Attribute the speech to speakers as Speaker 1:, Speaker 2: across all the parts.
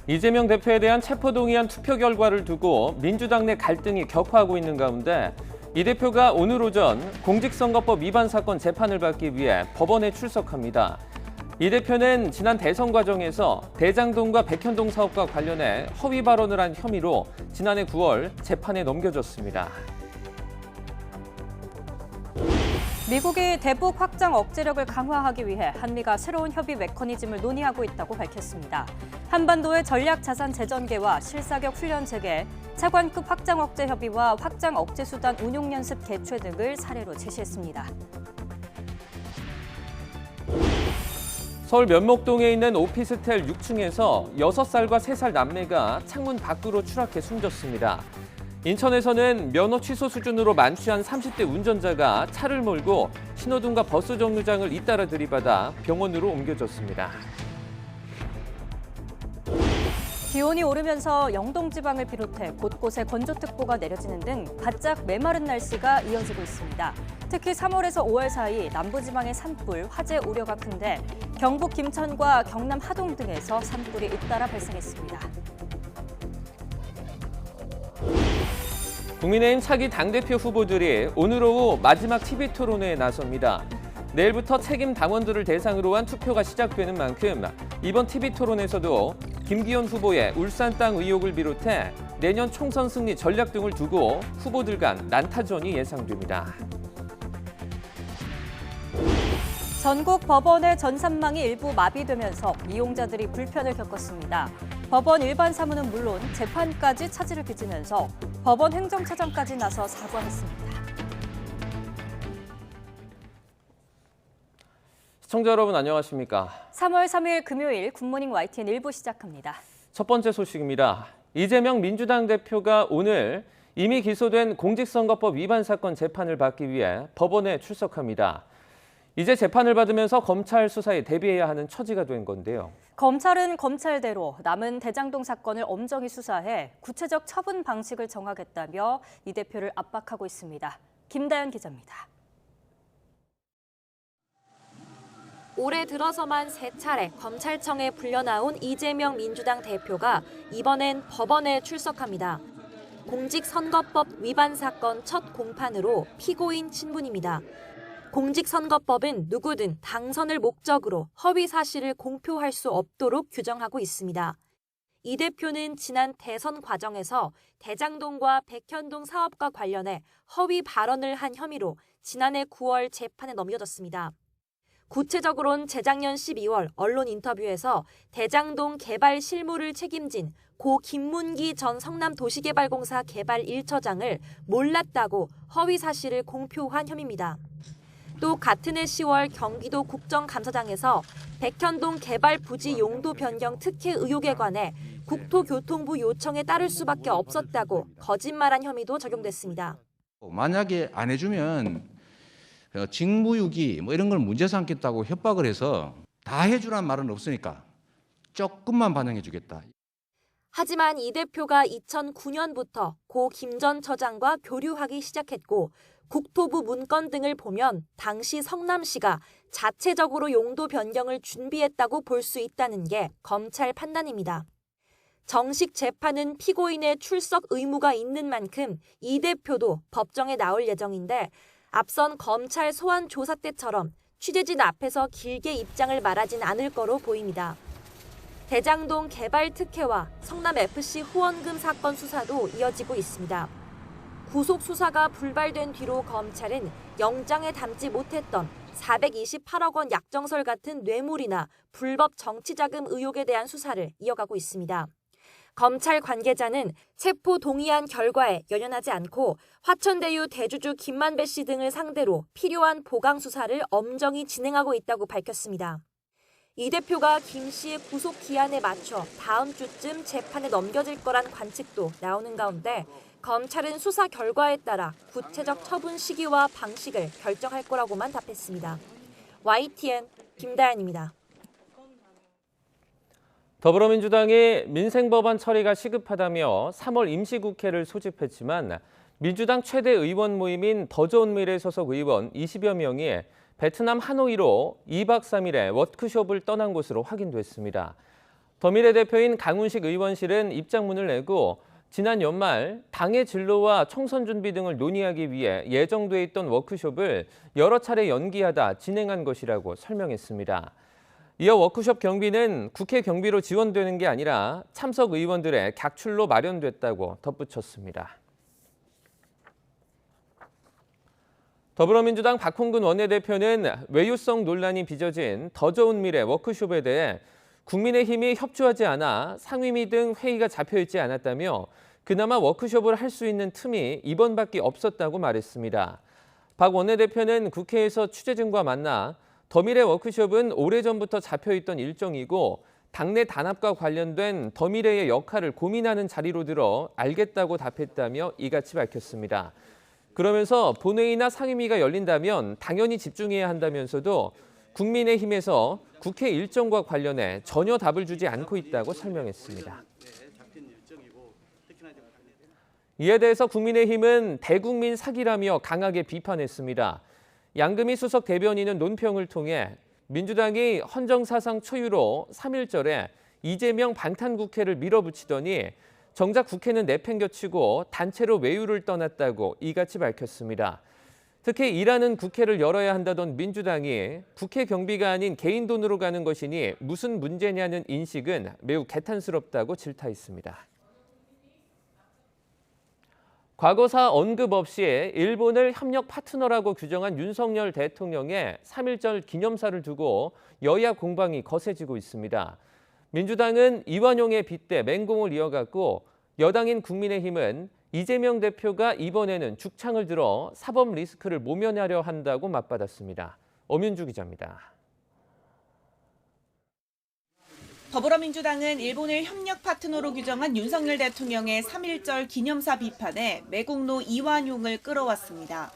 Speaker 1: 이재명 대표에 대한 체포동의안 투표 결과를 두고 민주당 내 갈등이 격화하고 있는 가운데 이 대표가 오늘 오전 공직선거법 위반 사건 재판을 받기 위해 법원에 출석합니다. 이 대표는 지난 대선 과정에서 대장동과 백현동 사업과 관련해 허위 발언을 한 혐의로 지난해 9월 재판에 넘겨졌습니다.
Speaker 2: 미국이 대북 확장 억제력을 강화하기 위해 한미가 새로운 협의 메커니즘을 논의하고 있다고 밝혔습니다. 한반도의 전략 자산 재전개와 실사격 훈련 체계, 차관급 확장 억제 협의와 확장 억제 수단 운용 연습 개최 등을 사례로 제시했습니다.
Speaker 1: 서울 면목동에 있는 오피스텔 6층에서 6살과 3살 남매가 창문 밖으로 추락해 숨졌습니다. 인천에서는 면허 취소 수준으로 만취한 30대 운전자가 차를 몰고 신호등과 버스 정류장을 잇따라 들이받아 병원으로 옮겨졌습니다.
Speaker 2: 기온이 오르면서 영동 지방을 비롯해 곳곳에 건조특보가 내려지는 등 바짝 메마른 날씨가 이어지고 있습니다. 특히 3월에서 5월 사이 남부지방의 산불, 화재 우려가 큰데 경북 김천과 경남 하동 등에서 산불이 잇따라 발생했습니다.
Speaker 1: 국민의힘 차기 당대표 후보들이 오늘 오후 마지막 TV 토론회에 나섭니다. 내일부터 책임 당원들을 대상으로 한 투표가 시작되는 만큼 이번 TV 토론에서도 김기현 후보의 울산 땅 의혹을 비롯해 내년 총선 승리 전략 등을 두고 후보들 간 난타전이 예상됩니다.
Speaker 2: 전국 법원의 전산망이 일부 마비되면서 이용자들이 불편을 겪었습니다. 법원 일반 사무는 물론 재판까지 차질을 빚으면서 법원 행정처장까지 나서 사과했습니다.
Speaker 1: 시청자 여러분 안녕하십니까?
Speaker 2: 3월 3일 금요일 굿모닝 YTN 1부 시작합니다.
Speaker 1: 첫 번째 소식입니다. 이재명 민주당 대표가 오늘 이미 기소된 공직선거법 위반 사건 재판을 받기 위해 법원에 출석합니다. 이제 재판을 받으면서 검찰 수사에 대비해야 하는 처지가 된 건데요.
Speaker 2: 검찰은 검찰대로 남은 대장동 사건을 엄정히 수사해 구체적 처분 방식을 정하겠다며 이 대표를 압박하고 있습니다. 김다연 기자입니다.
Speaker 3: 올해 들어서만 3차례 검찰청에 불려나온 이재명 민주당 대표가 이번엔 법원에 출석합니다. 공직선거법 위반 사건 첫 공판으로 피고인 신분입니다. 공직선거법은 누구든 당선을 목적으로 허위 사실을 공표할 수 없도록 규정하고 있습니다. 이 대표는 지난 대선 과정에서 대장동과 백현동 사업과 관련해 허위 발언을 한 혐의로 지난해 9월 재판에 넘겨졌습니다. 구체적으로는 재작년 12월 언론 인터뷰에서 대장동 개발 실무를 책임진 고 김문기 전 성남도시개발공사 개발 1처장을 몰랐다고 허위 사실을 공표한 혐의입니다. 또 같은 해 10월 경기도 국정감사장에서 백현동 개발 부지 용도 변경 특혜 의혹에 관해 국토교통부 요청에 따를 수밖에 없었다고 거짓말한 혐의도 적용됐습니다.
Speaker 4: 만약에 안 해주면 직무유기 이런 걸 문제 삼겠다고 협박을 해서 다 해주란 말은 없으니까 조금만 반영해 주겠다.
Speaker 3: 하지만 이 대표가 2009년부터 고 김 전 처장과 교류하기 시작했고 국토부 문건 등을 보면 당시 성남시가 자체적으로 용도 변경을 준비했다고 볼 수 있다는 게 검찰 판단입니다. 정식 재판은 피고인의 출석 의무가 있는 만큼 이 대표도 법정에 나올 예정인데 앞선 검찰 소환 조사 때처럼 취재진 앞에서 길게 입장을 말하진 않을 거로 보입니다. 대장동 개발 특혜와 성남FC 후원금 사건 수사도 이어지고 있습니다. 구속 수사가 불발된 뒤로 검찰은 영장에 담지 못했던 428억 원 약정설 같은 뇌물이나 불법 정치자금 의혹에 대한 수사를 이어가고 있습니다. 검찰 관계자는 체포 동의안 결과에 연연하지 않고 화천대유 대주주 김만배 씨 등을 상대로 필요한 보강 수사를 엄정히 진행하고 있다고 밝혔습니다. 이 대표가 김 씨의 구속 기한에 맞춰 다음 주쯤 재판에 넘겨질 거란 관측도 나오는 가운데 검찰은 수사 결과에 따라 구체적 처분 시기와 방식을 결정할 거라고만 답했습니다. YTN 김다연입니다.
Speaker 1: 더불어민주당이 민생법안 처리가 시급하다며 3월 임시국회를 소집했지만 민주당 최대 의원 모임인 더 좋은 미래 소속 의원 20여 명이 베트남 하노이로 2박 3일의 워크숍을 떠난 것으로 확인됐습니다. 더미래 대표인 강훈식 의원실은 입장문을 내고 지난 연말 당의 진로와 총선 준비 등을 논의하기 위해 예정돼 있던 워크숍을 여러 차례 연기하다 진행한 것이라고 설명했습니다. 이어 워크숍 경비는 국회 경비로 지원되는 게 아니라 참석 의원들의 객출로 마련됐다고 덧붙였습니다. 더불어민주당 박홍근 원내대표는 외유성 논란이 빚어진 더 좋은 미래 워크숍에 대해 국민의힘이 협조하지 않아 상임위 등 회의가 잡혀있지 않았다며 그나마 워크숍을 할 수 있는 틈이 이번밖에 없었다고 말했습니다. 박 원내대표는 국회에서 취재진과 만나 더미래 워크숍은 오래전부터 잡혀있던 일정이고 당내 단합과 관련된 더미래의 역할을 고민하는 자리로 들어 알겠다고 답했다며 이같이 밝혔습니다. 그러면서 본회의나 상임위가 열린다면 당연히 집중해야 한다면서도 국민의힘에서 국회 일정과 관련해 전혀 답을 주지 않고 있다고 설명했습니다. 이에 대해서 국민의힘은 대국민 사기라며 강하게 비판했습니다. 양금희 수석 대변인은 논평을 통해 민주당이 헌정사상 초유로 3.1절에 이재명 방탄국회를 밀어붙이더니 정작 국회는 내팽겨치고 단체로 외유를 떠났다고 이같이 밝혔습니다. 특히 일하는 국회를 열어야 한다던 민주당이 국회 경비가 아닌 개인 돈으로 가는 것이니 무슨 문제냐는 인식은 매우 개탄스럽다고 질타했습니다. 과거사 언급 없이 일본을 협력 파트너라고 규정한 윤석열 대통령의 3.1절 기념사를 두고 여야 공방이 거세지고 있습니다. 민주당은 이완용에 빗대 맹공을 이어갔고 여당인 국민의힘은 이재명 대표가 이번에는 죽창을 들어 사법 리스크를 모면하려 한다고 맞받았습니다. 엄윤주 기자입니다.
Speaker 5: 더불어민주당은 일본을 협력 파트너로 규정한 윤석열 대통령의 3.1절 기념사 비판에 매국노 이완용을 끌어왔습니다.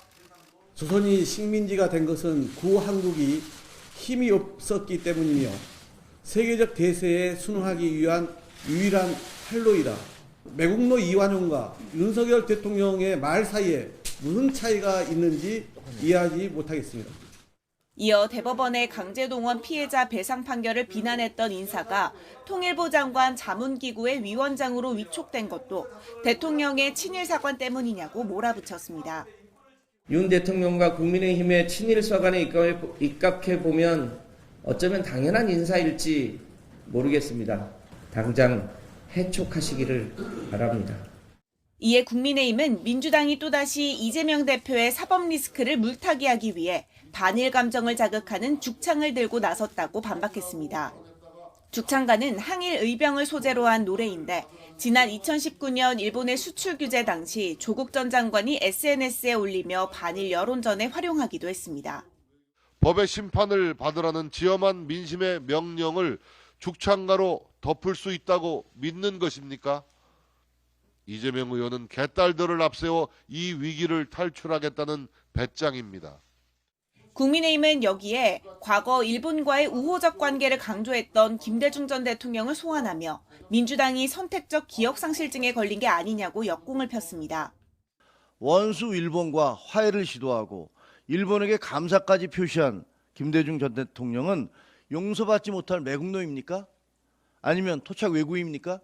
Speaker 6: 조선이 식민지가 된 것은 구한국이 힘이 없었기 때문이며 세계적 대세에 순응하기 위한 유일한 활로이다. 매국노 이완용과 윤석열 대통령의 말 사이에 무슨 차이가 있는지 이해하지 못하겠습니다.
Speaker 5: 이어 대법원의 강제동원 피해자 배상 판결을 비난했던 인사가 통일부 장관 자문기구의 위원장으로 위촉된 것도 대통령의 친일사관 때문이냐고 몰아붙였습니다.
Speaker 7: 윤 대통령과 국민의힘의 친일사관에 입각해보면 어쩌면 당연한 인사일지 모르겠습니다. 당장 해촉하시기를 바랍니다.
Speaker 5: 이에 국민의힘은 민주당이 또다시 이재명 대표의 사법 리스크를 물타기하기 위해 반일 감정을 자극하는 죽창을 들고 나섰다고 반박했습니다. 죽창가는 항일 의병을 소재로 한 노래인데 지난 2019년 일본의 수출 규제 당시 조국 전 장관이 SNS에 올리며 반일 여론전에 활용하기도 했습니다.
Speaker 8: 법의 심판을 받으라는 지엄한 민심의 명령을 죽창가로 덮을 수 있다고 믿는 것입니까? 이재명 의원은 개딸들을 앞세워 이 위기를 탈출하겠다는 배짱입니다.
Speaker 5: 국민의힘은 여기에 과거 일본과의 우호적 관계를 강조했던 김대중 전 대통령을 소환하며 민주당이 선택적 기억상실증에 걸린 게 아니냐고 역공을 폈습니다.
Speaker 9: 원수 일본과 화해를 시도하고 일본에게 감사까지 표시한 김대중 전 대통령은 용서받지 못할 매국노입니까? 아니면 토착 외구입니까?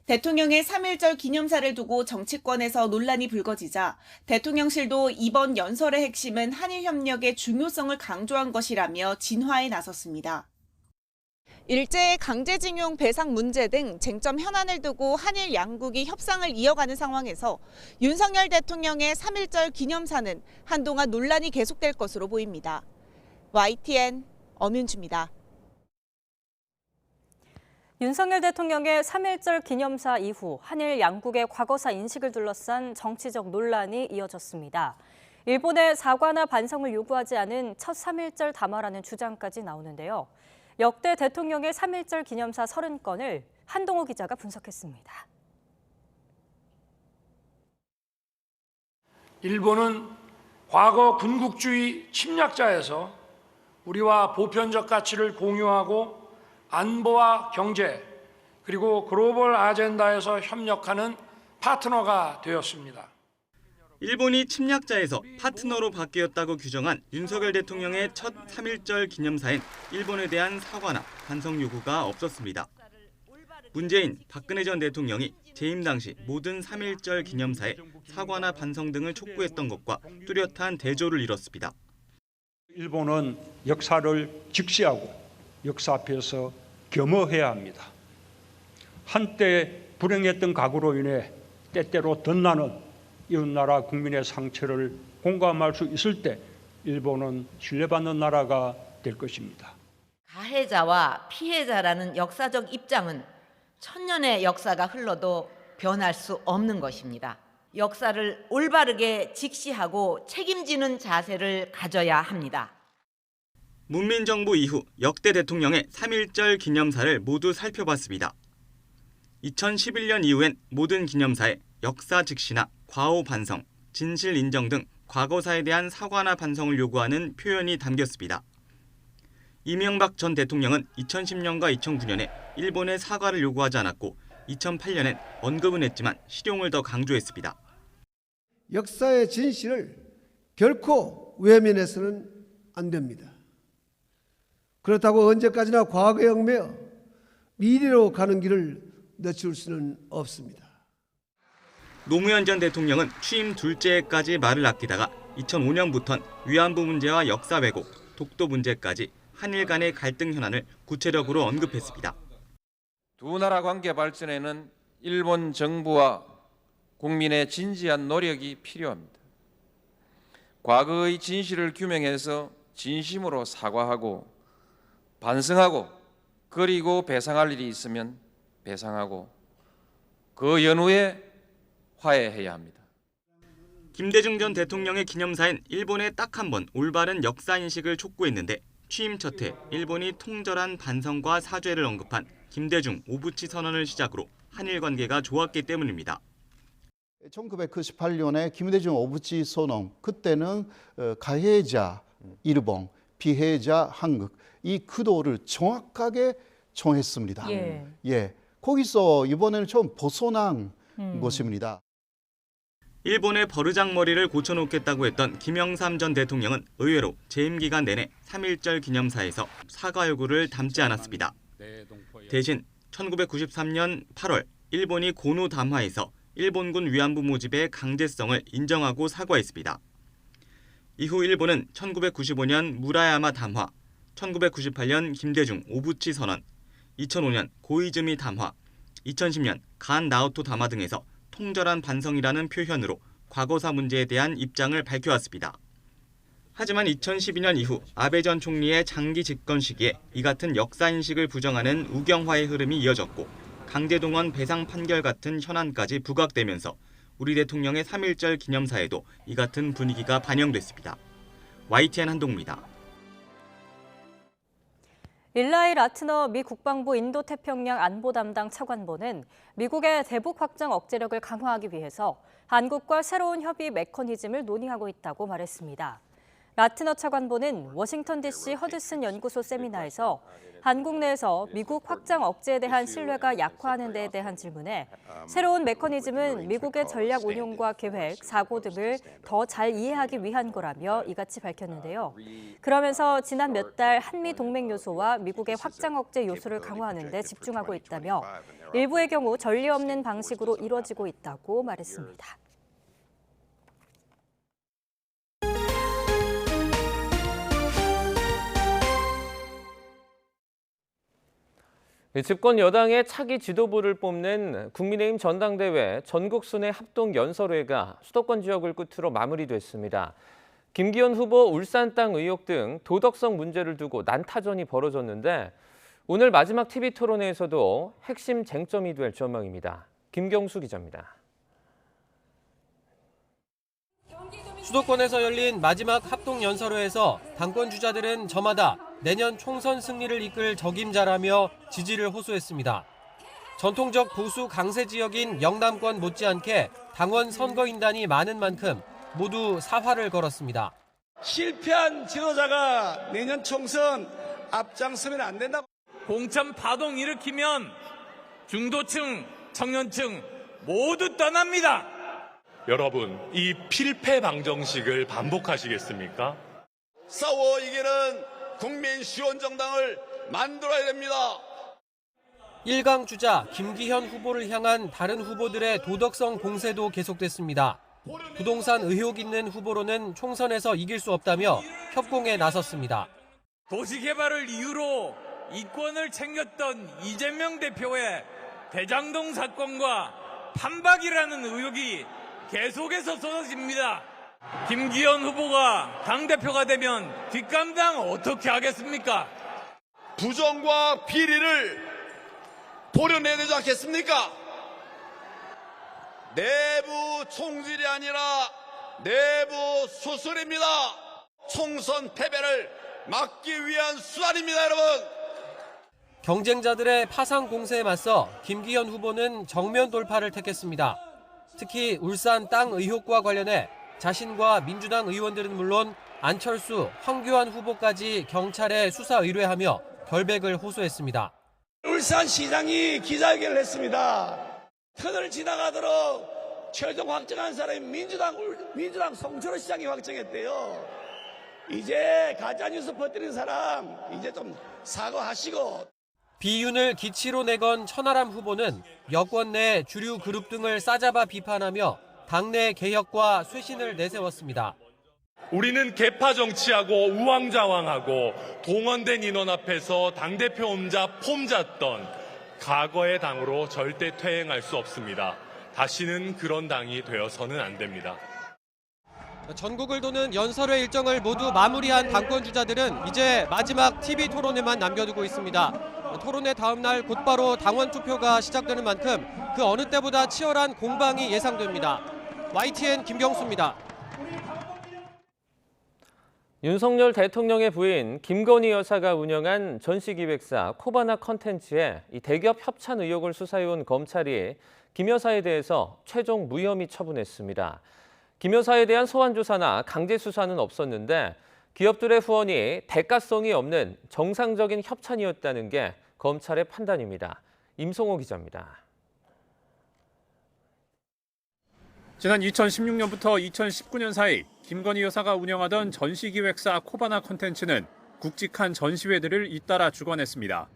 Speaker 5: 대통령의 3.1절 기념사를 두고 정치권에서 논란이 불거지자 대통령실도 이번 연설의 핵심은 한일 협력의 중요성을 강조한 것이라며 진화에 나섰습니다. 일제의 강제징용 배상 문제 등 쟁점 현안을 두고 한일 양국이 협상을 이어가는 상황에서 윤석열 대통령의 3.1절 기념사는 한동안 논란이 계속될 것으로 보입니다. YTN 엄윤주입니다.
Speaker 2: 윤석열 대통령의 3.1절 기념사 이후 한일 양국의 과거사 인식을 둘러싼 정치적 논란이 이어졌습니다. 일본의 사과나 반성을 요구하지 않은 첫 3.1절 담화라는 주장까지 나오는데요. 역대 대통령의 3.1절 기념사 30건을 한동호 기자가 분석했습니다.
Speaker 10: 일본은 과거 군국주의 침략자에서 우리와 보편적 가치를 공유하고 안보와 경제 그리고 글로벌 아젠다에서 협력하는 파트너가 되었습니다.
Speaker 11: 일본이 침략자에서 파트너로 바뀌었다고 규정한 윤석열 대통령의 첫 3.1절 기념사엔 일본에 대한 사과나 반성 요구가 없었습니다. 문재인, 박근혜 전 대통령이 재임 당시 모든 3.1절 기념사에 사과나 반성 등을 촉구했던 것과 뚜렷한 대조를 이뤘습니다.
Speaker 10: 일본은 역사를 직시하고 역사 앞에서 겸허해야 합니다. 한때 불행했던 과거로 인해 때때로 덧나는 이웃나라 국민의 상처를 공감할 수 있을 때 일본은 신뢰받는 나라가 될 것입니다.
Speaker 12: 가해자와 피해자라는 역사적 입장은 천년의 역사가 흘러도 변할 수 없는 것입니다. 역사를 올바르게 직시하고 책임지는 자세를 가져야 합니다.
Speaker 11: 문민정부 이후 역대 대통령의 3.1절 기념사를 모두 살펴봤습니다. 2011년 이후엔 모든 기념사에 역사 직시나 과오 반성, 진실 인정 등 과거사에 대한 사과나 반성을 요구하는 표현이 담겼습니다. 이명박 전 대통령은 2010년과 2009년에 일본에 사과를 요구하지 않았고 2008년엔 언급은 했지만 실용을 더 강조했습니다.
Speaker 13: 역사의 진실을 결코 외면해서는 안 됩니다. 그렇다고 언제까지나 과거에 얽매여 미래로 가는 길을 늦출 수는 없습니다.
Speaker 11: 노무현 전 대통령은 취임 둘째 해까지 말을 아끼다가 2005년부터는 위안부 문제와 역사 왜곡, 독도 문제까지 한일 간의 갈등 현안을 구체적으로 언급했습니다.
Speaker 14: 두 나라 관계 발전에는 일본 정부와 국민의 진지한 노력이 필요합니다. 과거의 진실을 규명해서 진심으로 사과하고 반성하고 그리고 배상할 일이 있으면 배상하고 그 연후에 화해해야 합니다.
Speaker 11: 김대중 전 대통령의 기념사엔 일본에 딱 한 번 올바른 역사인식을 촉구했는데 취임 첫 해 일본이 통절한 반성과 사죄를 언급한 김대중 오부치 선언을 시작으로 한일 관계가 좋았기 때문입니다.
Speaker 15: 1998년에 김대중 오부치 선언, 그때는 가해자 일본, 피해자 한국, 이 구도를 정확하게 정했습니다. 예, 거기서 이번에는 좀 벗어난 것입니다.
Speaker 11: 일본의 버르장머리를 고쳐놓겠다고 했던 김영삼 전 대통령은 의외로 재임 기간 내내 3.1절 기념사에서 사과 요구를 담지 않았습니다. 대신 1993년 8월 일본이 고노 담화에서 일본군 위안부 모집의 강제성을 인정하고 사과했습니다. 이후 일본은 1995년 무라야마 담화, 1998년 김대중 오부치 선언, 2005년 고이즈미 담화, 2010년 간 나오토 담화 등에서 통절한 반성이라는 표현으로 과거사 문제에 대한 입장을 밝혀왔습니다. 하지만 2012년 이후 아베 전 총리의 장기 집권 시기에 이 같은 역사인식을 부정하는 우경화의 흐름이 이어졌고 강제동원 배상 판결 같은 현안까지 부각되면서 우리 대통령의 3.1절 기념사에도 이 같은 분위기가 반영됐습니다. YTN 한동우입니다.
Speaker 2: 일라이 라트너 미 국방부 인도태평양 안보 담당 차관보는 미국의 대북 확장 억제력을 강화하기 위해서 한국과 새로운 협의 메커니즘을 논의하고 있다고 말했습니다. 라트너 차관보는 워싱턴 DC 허드슨 연구소 세미나에서 한국 내에서 미국 확장 억제에 대한 신뢰가 약화하는 데에 대한 질문에 새로운 메커니즘은 미국의 전략 운용과 계획, 사고 등을 더 잘 이해하기 위한 거라며 이같이 밝혔는데요. 그러면서 지난 몇 달 한미 동맹 요소와 미국의 확장 억제 요소를 강화하는 데 집중하고 있다며 일부의 경우 전례 없는 방식으로 이뤄지고 있다고 말했습니다.
Speaker 1: 집권 여당의 차기 지도부를 뽑는 국민의힘 전당대회 전국순회 합동연설회가 수도권 지역을 끝으로 마무리됐습니다. 김기현 후보 울산 땅 의혹 등 도덕성 문제를 두고 난타전이 벌어졌는데 오늘 마지막 TV 토론회에서도 핵심 쟁점이 될 전망입니다. 김경수 기자입니다.
Speaker 16: 수도권에서 열린 마지막 합동연설회에서 당권 주자들은 저마다 내년 총선 승리를 이끌 적임자라며 지지를 호소했습니다. 전통적 보수 강세 지역인 영남권 못지않게 당원 선거인단이 많은 만큼 모두 사활을 걸었습니다.
Speaker 17: 실패한 지도자가 내년 총선 앞장서면 안 된다고.
Speaker 18: 공천 파동 일으키면 중도층, 청년층 모두 떠납니다.
Speaker 19: 여러분, 이 필패 방정식을 반복하시겠습니까?
Speaker 17: 싸워 이기는 국민시원정당을 만들어야 됩니다.
Speaker 16: 1강 주자 김기현 후보를 향한 다른 후보들의 도덕성 공세도 계속됐습니다. 부동산 의혹 있는 후보로는 총선에서 이길 수 없다며 협공에 나섰습니다.
Speaker 18: 도시개발을 이유로 이권을 챙겼던 이재명 대표의 대장동 사건과 판박이라는 의혹이 계속해서 쏟아집니다. 김기현 후보가 당대표가 되면 뒷감당 어떻게 하겠습니까?
Speaker 20: 부정과 비리를 도려내야 되지 않겠습니까? 내부 총질이 아니라 내부 수술입니다. 총선 패배를 막기 위한 수단입니다, 여러분.
Speaker 16: 경쟁자들의 파상 공세에 맞서 김기현 후보는 정면 돌파를 택했습니다. 특히 울산 땅 의혹과 관련해 자신과 민주당 의원들은 물론 안철수, 황교안 후보까지 경찰에 수사 의뢰하며 결백을 호소했습니다.
Speaker 17: 울산시장이 기자회견을 했습니다. 터널 지나가도록 최종 확정한 사람이 민주당 송철호 시장이 확정했대요. 이제 가짜뉴스 퍼뜨린 사람 이제 좀 사과하시고.
Speaker 16: 비윤을 기치로 내건 천하람 후보는 여권 내 주류 그룹 등을 싸잡아 비판하며 당내 개혁과 쇄신을 내세웠습니다.
Speaker 19: 우리는 계파 정치하고 우왕좌왕하고 동원된 인원 앞에서 당대표 혼자 폼 잤던 과거의 당으로 절대 퇴행할 수 없습니다. 다시는 그런 당이 되어서는 안 됩니다.
Speaker 16: 전국을 도는 연설회 일정을 모두 마무리한 당권 주자들은 이제 마지막 TV 토론회만 남겨두고 있습니다. 토론회 다음 날 곧바로 당원 투표가 시작되는 만큼 그 어느 때보다 치열한 공방이 예상됩니다. YTN 김경수입니다.
Speaker 1: 윤석열 대통령의 부인 김건희 여사가 운영한 전시기획사 코바나 컨텐츠의 이 대기업 협찬 의혹을 수사해온 검찰이 김 여사에 대해서 최종 무혐의 처분했습니다. 김 여사에 대한 소환 조사나 강제 수사는 없었는데 기업들의 후원이 대가성이 없는 정상적인 협찬이었다는 게 검찰의 판단입니다. 임송호 기자입니다.
Speaker 21: 지난 2016년부터 2019년 사이 김건희 여사가 운영하던 전시기획사 코바나 컨텐츠는 굵직한 전시회들을 잇따라 주관했습니다.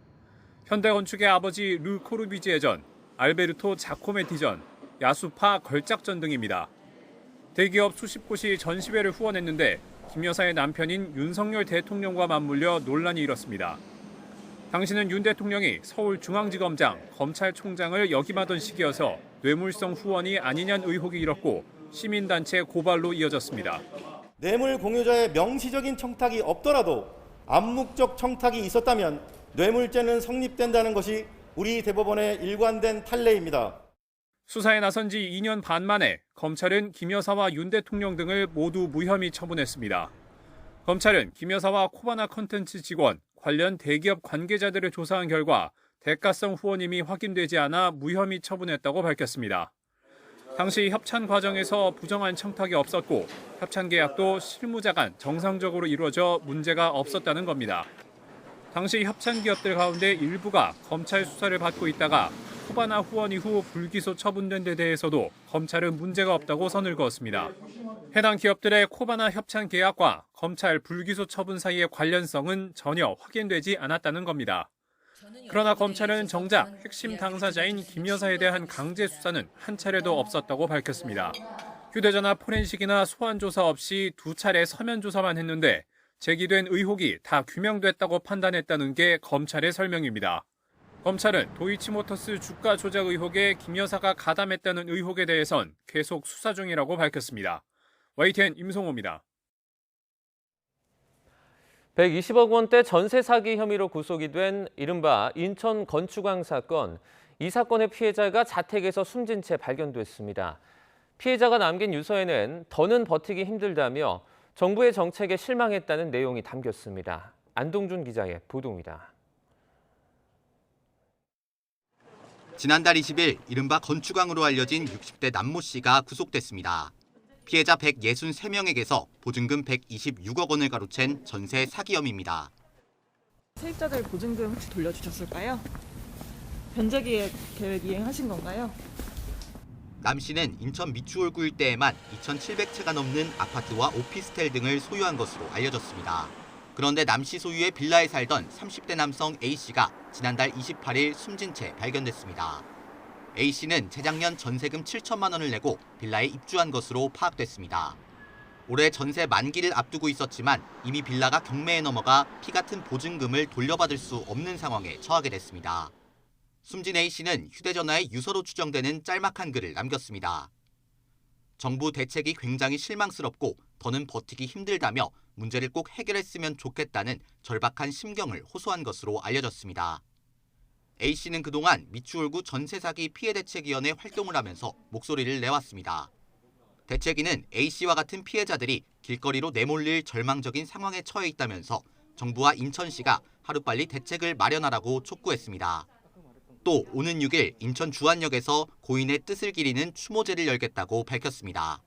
Speaker 21: 현대건축의 아버지 르 코르비지에 전, 알베르토 자코메티 전, 야수파 걸작전 등입니다. 대기업 수십 곳이 전시회를 후원했는데 김 여사의 남편인 윤석열 대통령과 맞물려 논란이 일었습니다. 당시는 윤 대통령이 서울중앙지검장, 검찰총장을 역임하던 시기여서 뇌물성 후원이 아니냐는 의혹이 일었고 시민단체 고발로 이어졌습니다.
Speaker 22: 뇌물 공유자의 명시적인 청탁이 없더라도 암묵적 청탁이 있었다면 뇌물죄는 성립된다는 것이 우리 대법원의 일관된 판례입니다.
Speaker 21: 수사에 나선 지 2년 반 만에 검찰은 김 여사와 윤 대통령 등을 모두 무혐의 처분했습니다. 검찰은 김 여사와 코바나 컨텐츠 직원, 관련 대기업 관계자들을 조사한 결과 대가성 후원임이 확인되지 않아 무혐의 처분했다고 밝혔습니다. 당시 협찬 과정에서 부정한 청탁이 없었고 협찬 계약도 실무자 간 정상적으로 이루어져 문제가 없었다는 겁니다. 당시 협찬 기업들 가운데 일부가 검찰 수사를 받고 있다가 코바나 후원 이후 불기소 처분된 데 대해서도 검찰은 문제가 없다고 선을 그었습니다. 해당 기업들의 코바나 협찬 계약과 검찰 불기소 처분 사이의 관련성은 전혀 확인되지 않았다는 겁니다. 그러나 검찰은 정작 핵심 당사자인 김 여사에 대한 강제 수사는 한 차례도 없었다고 밝혔습니다. 휴대전화 포렌식이나 소환 조사 없이 2차례 서면 조사만 했는데 제기된 의혹이 다 규명됐다고 판단했다는 게 검찰의 설명입니다. 검찰은 도이치모터스 주가 조작 의혹에 김 여사가 가담했다는 의혹에 대해선 계속 수사 중이라고 밝혔습니다. YTN 임송호입니다.
Speaker 1: 120억 원대 전세 사기 혐의로 구속이 된 이른바 인천 건축왕 사건. 이 사건의 피해자가 자택에서 숨진 채 발견됐습니다. 피해자가 남긴 유서에는 더는 버티기 힘들다며 정부의 정책에 실망했다는 내용이 담겼습니다. 안동준 기자의 보도입니다.
Speaker 23: 지난달 20일 이른바 건축왕으로 알려진 60대 남모 씨가 구속됐습니다. 피해자 163명에게서 보증금 126억 원을 가로챈 전세 사기 혐의입니다.
Speaker 24: 세입자들 보증금 혹시 돌려주셨을까요? 변제 계획 이행하신 건가요?
Speaker 23: 남 씨는 인천 미추홀구 일대에만 2,700채가 넘는 아파트와 오피스텔 등을 소유한 것으로 알려졌습니다. 그런데 남시 소유의 빌라에 살던 30대 남성 A씨가 지난달 28일 숨진 채 발견됐습니다. A씨는 재작년 전세금 7천만 원을 내고 빌라에 입주한 것으로 파악됐습니다. 올해 전세 만기를 앞두고 있었지만 이미 빌라가 경매에 넘어가 피 같은 보증금을 돌려받을 수 없는 상황에 처하게 됐습니다. 숨진 A씨는 휴대전화에 유서로 추정되는 짤막한 글을 남겼습니다. 정부 대책이 굉장히 실망스럽고 더는 버티기 힘들다며 문제를 꼭 해결했으면 좋겠다는 절박한 심경을 호소한 것으로 알려졌습니다. A씨는 그동안 미추홀구 전세사기 피해대책위원회 활동을 하면서 목소리를 내왔습니다. 대책위는 A씨와 같은 피해자들이 길거리로 내몰릴 절망적인 상황에 처해 있다면서 정부와 인천시가 하루빨리 대책을 마련하라고 촉구했습니다. 또 오는 6일 인천 주안역에서 고인의 뜻을 기리는 추모제를 열겠다고 밝혔습니다.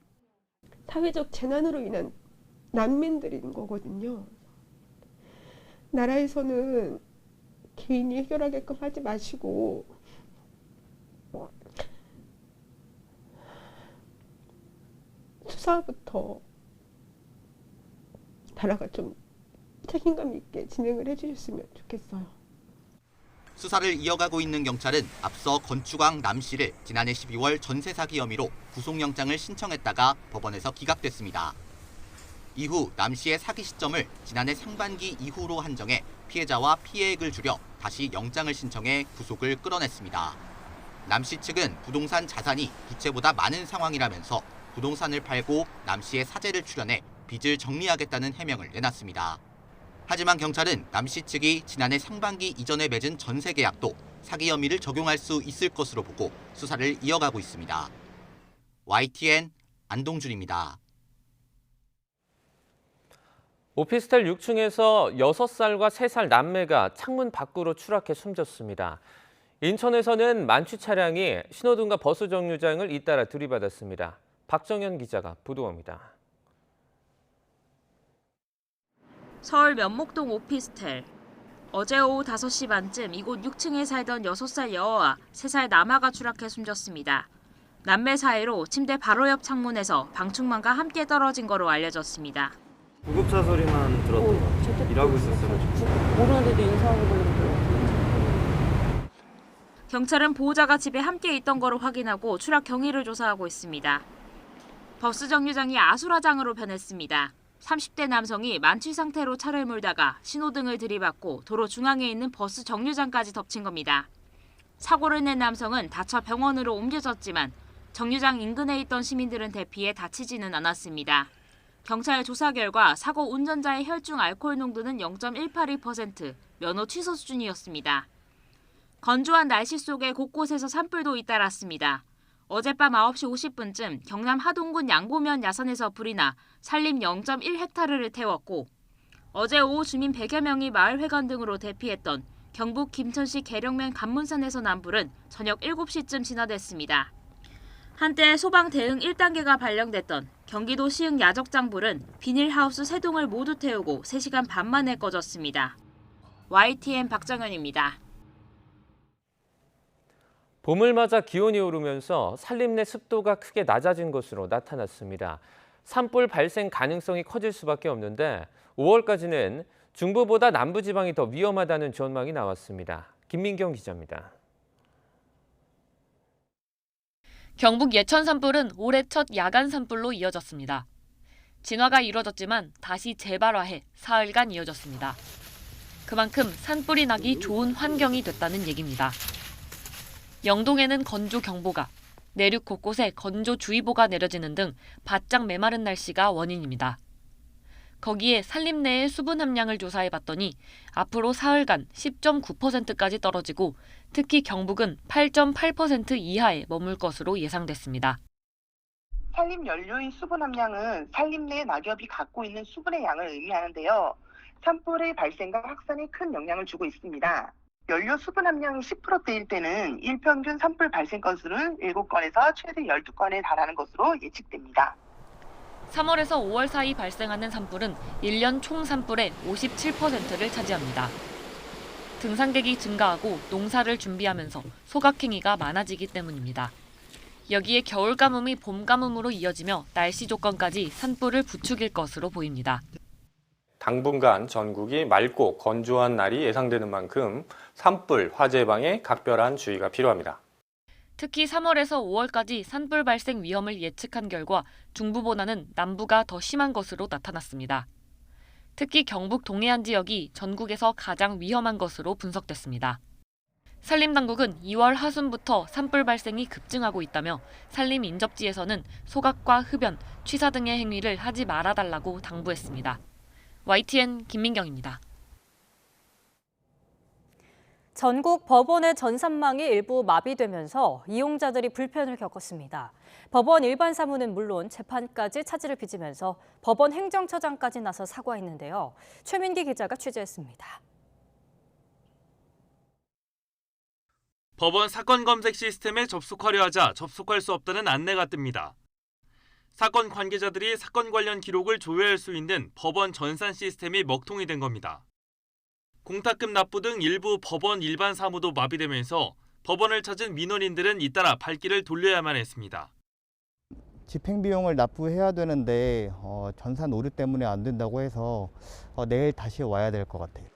Speaker 3: 사회적 재난으로 인한 난민들인 거거든요. 나라에서는 개인이 해결하게끔 하지 마시고 수사부터 나라가 좀 책임감 있게 진행을 해주셨으면 좋겠어요.
Speaker 23: 수사를 이어가고 있는 경찰은 앞서 건축왕 남씨를 지난해 12월 전세 사기 혐의로 구속영장을 신청했다가 법원에서 기각됐습니다. 이후 남씨의 사기 시점을 지난해 상반기 이후로 한정해 피해자와 피해액을 줄여 다시 영장을 신청해 구속을 끌어냈습니다. 남씨 측은 부동산 자산이 부채보다 많은 상황이라면서 부동산을 팔고 남씨의 사재를 출연해 빚을 정리하겠다는 해명을 내놨습니다. 하지만 경찰은 남씨 측이 지난해 상반기 이전에 맺은 전세 계약도 사기 혐의를 적용할 수 있을 것으로 보고 수사를 이어가고 있습니다. YTN 안동준입니다.
Speaker 1: 오피스텔 6층에서 6살과 3살 남매가 창문 밖으로 추락해 숨졌습니다. 인천에서는 만취 차량이 신호등과 버스 정류장을 잇따라 들이받았습니다. 박정현 기자가 보도합니다.
Speaker 4: 서울 면목동 오피스텔. 어제 오후 5시 반쯤 이곳 6층에 살던 6살 여아와 3살 남아가 추락해 숨졌습니다. 남매 사이로 침대 바로 옆 창문에서 방충망과 함께 떨어진 거로 알려졌습니다.
Speaker 6: 구급차 소리만 들었던 것 같아요. 일하고 있었어가지고.
Speaker 4: 모르는데도 인사하고 그러는데요. 경찰은 보호자가 집에 함께 있던 거로 확인하고 추락 경위를 조사하고 있습니다. 버스 정류장이 아수라장으로 변했습니다. 30대 남성이 만취 상태로 차를 몰다가 신호등을 들이받고 도로 중앙에 있는 버스 정류장까지 덮친 겁니다. 사고를 낸 남성은 다쳐 병원으로 옮겨졌지만 정류장 인근에 있던 시민들은 대피해 다치지는 않았습니다. 경찰 조사 결과 사고 운전자의 혈중 알코올 농도는 0.182%, 면허 취소 수준이었습니다. 건조한 날씨 속에 곳곳에서 산불도 잇따랐습니다. 어젯밤 9시 50분쯤 경남 하동군 양고면 야산에서 불이 나 산림 0.1헥타르를 태웠고 어제 오후 주민 100여 명이 마을 회관 등으로 대피했던 경북 김천시 계령면 간문산에서 난 불은 저녁 7시쯤 진화됐습니다. 한때 소방 대응 1단계가 발령됐던 경기도 시흥 야적장 불은 비닐하우스 3동을 모두 태우고 3시간 반 만에 꺼졌습니다. YTN 박정현입니다.
Speaker 1: 봄을 맞아 기온이 오르면서 산림 내 습도가 크게 낮아진 것으로 나타났습니다. 산불 발생 가능성이 커질 수밖에 없는데 5월까지는 중부보다 남부지방이 더 위험하다는 전망이 나왔습니다. 김민경 기자입니다.
Speaker 7: 경북 예천 산불은 올해 첫 야간 산불로 이어졌습니다. 진화가 이뤄졌지만 다시 재발화해 사흘간 이어졌습니다. 그만큼 산불이 나기 좋은 환경이 됐다는 얘기입니다. 영동에는 건조경보가, 내륙 곳곳에 건조주의보가 내려지는 등 바짝 메마른 날씨가 원인입니다. 거기에 산림 내의 수분 함량을 조사해봤더니 앞으로 사흘간 10.9%까지 떨어지고 특히 경북은 8.8% 이하에 머물 것으로 예상됐습니다.
Speaker 25: 산림 연료인 수분 함량은 산림 내 낙엽이 갖고 있는 수분의 양을 의미하는데요. 산불의 발생과 확산에 큰 영향을 주고 있습니다. 연료 수분 함량이 10%대일 때는 일평균 산불 발생 건수는 7건에서 최대 12건에 달하는 것으로 예측됩니다.
Speaker 7: 3월에서 5월 사이 발생하는 산불은 1년 총 산불의 57%를 차지합니다. 등산객이 증가하고 농사를 준비하면서 소각행위가 많아지기 때문입니다. 여기에 겨울 가뭄이 봄 가뭄으로 이어지며 날씨 조건까지 산불을 부추길 것으로 보입니다.
Speaker 5: 당분간 전국이 맑고 건조한 날이 예상되는 만큼 산불, 화재 예방에 각별한 주의가 필요합니다.
Speaker 7: 특히 3월에서 5월까지 산불 발생 위험을 예측한 결과 중부보다는 남부가 더 심한 것으로 나타났습니다. 특히 경북 동해안 지역이 전국에서 가장 위험한 것으로 분석됐습니다. 산림당국은 2월 하순부터 산불 발생이 급증하고 있다며 산림 인접지에서는 소각과 흡연, 취사 등의 행위를 하지 말아달라고 당부했습니다. YTN 김민경입니다.
Speaker 2: 전국 법원의 전산망이 일부 마비되면서 이용자들이 불편을 겪었습니다. 법원 일반 사무는 물론 재판까지 차질을 빚으면서 법원 행정처장까지 나서 사과했는데요. 최민기 기자가 취재했습니다.
Speaker 8: 법원 사건 검색 시스템에 접속하려 하자 접속할 수 없다는 안내가 뜹니다. 사건 관계자들이 사건 관련 기록을 조회할 수 있는 법원 전산 시스템이 먹통이 된 겁니다. 공탁금 납부 등 일부 법원 일반 사무도 마비되면서 법원을 찾은 민원인들은 잇따라 발길을 돌려야만 했습니다.
Speaker 9: 집행비용을 납부해야 되는데 전산 오류 때문에 안 된다고 해서 내일 다시 와야 될 것 같아요.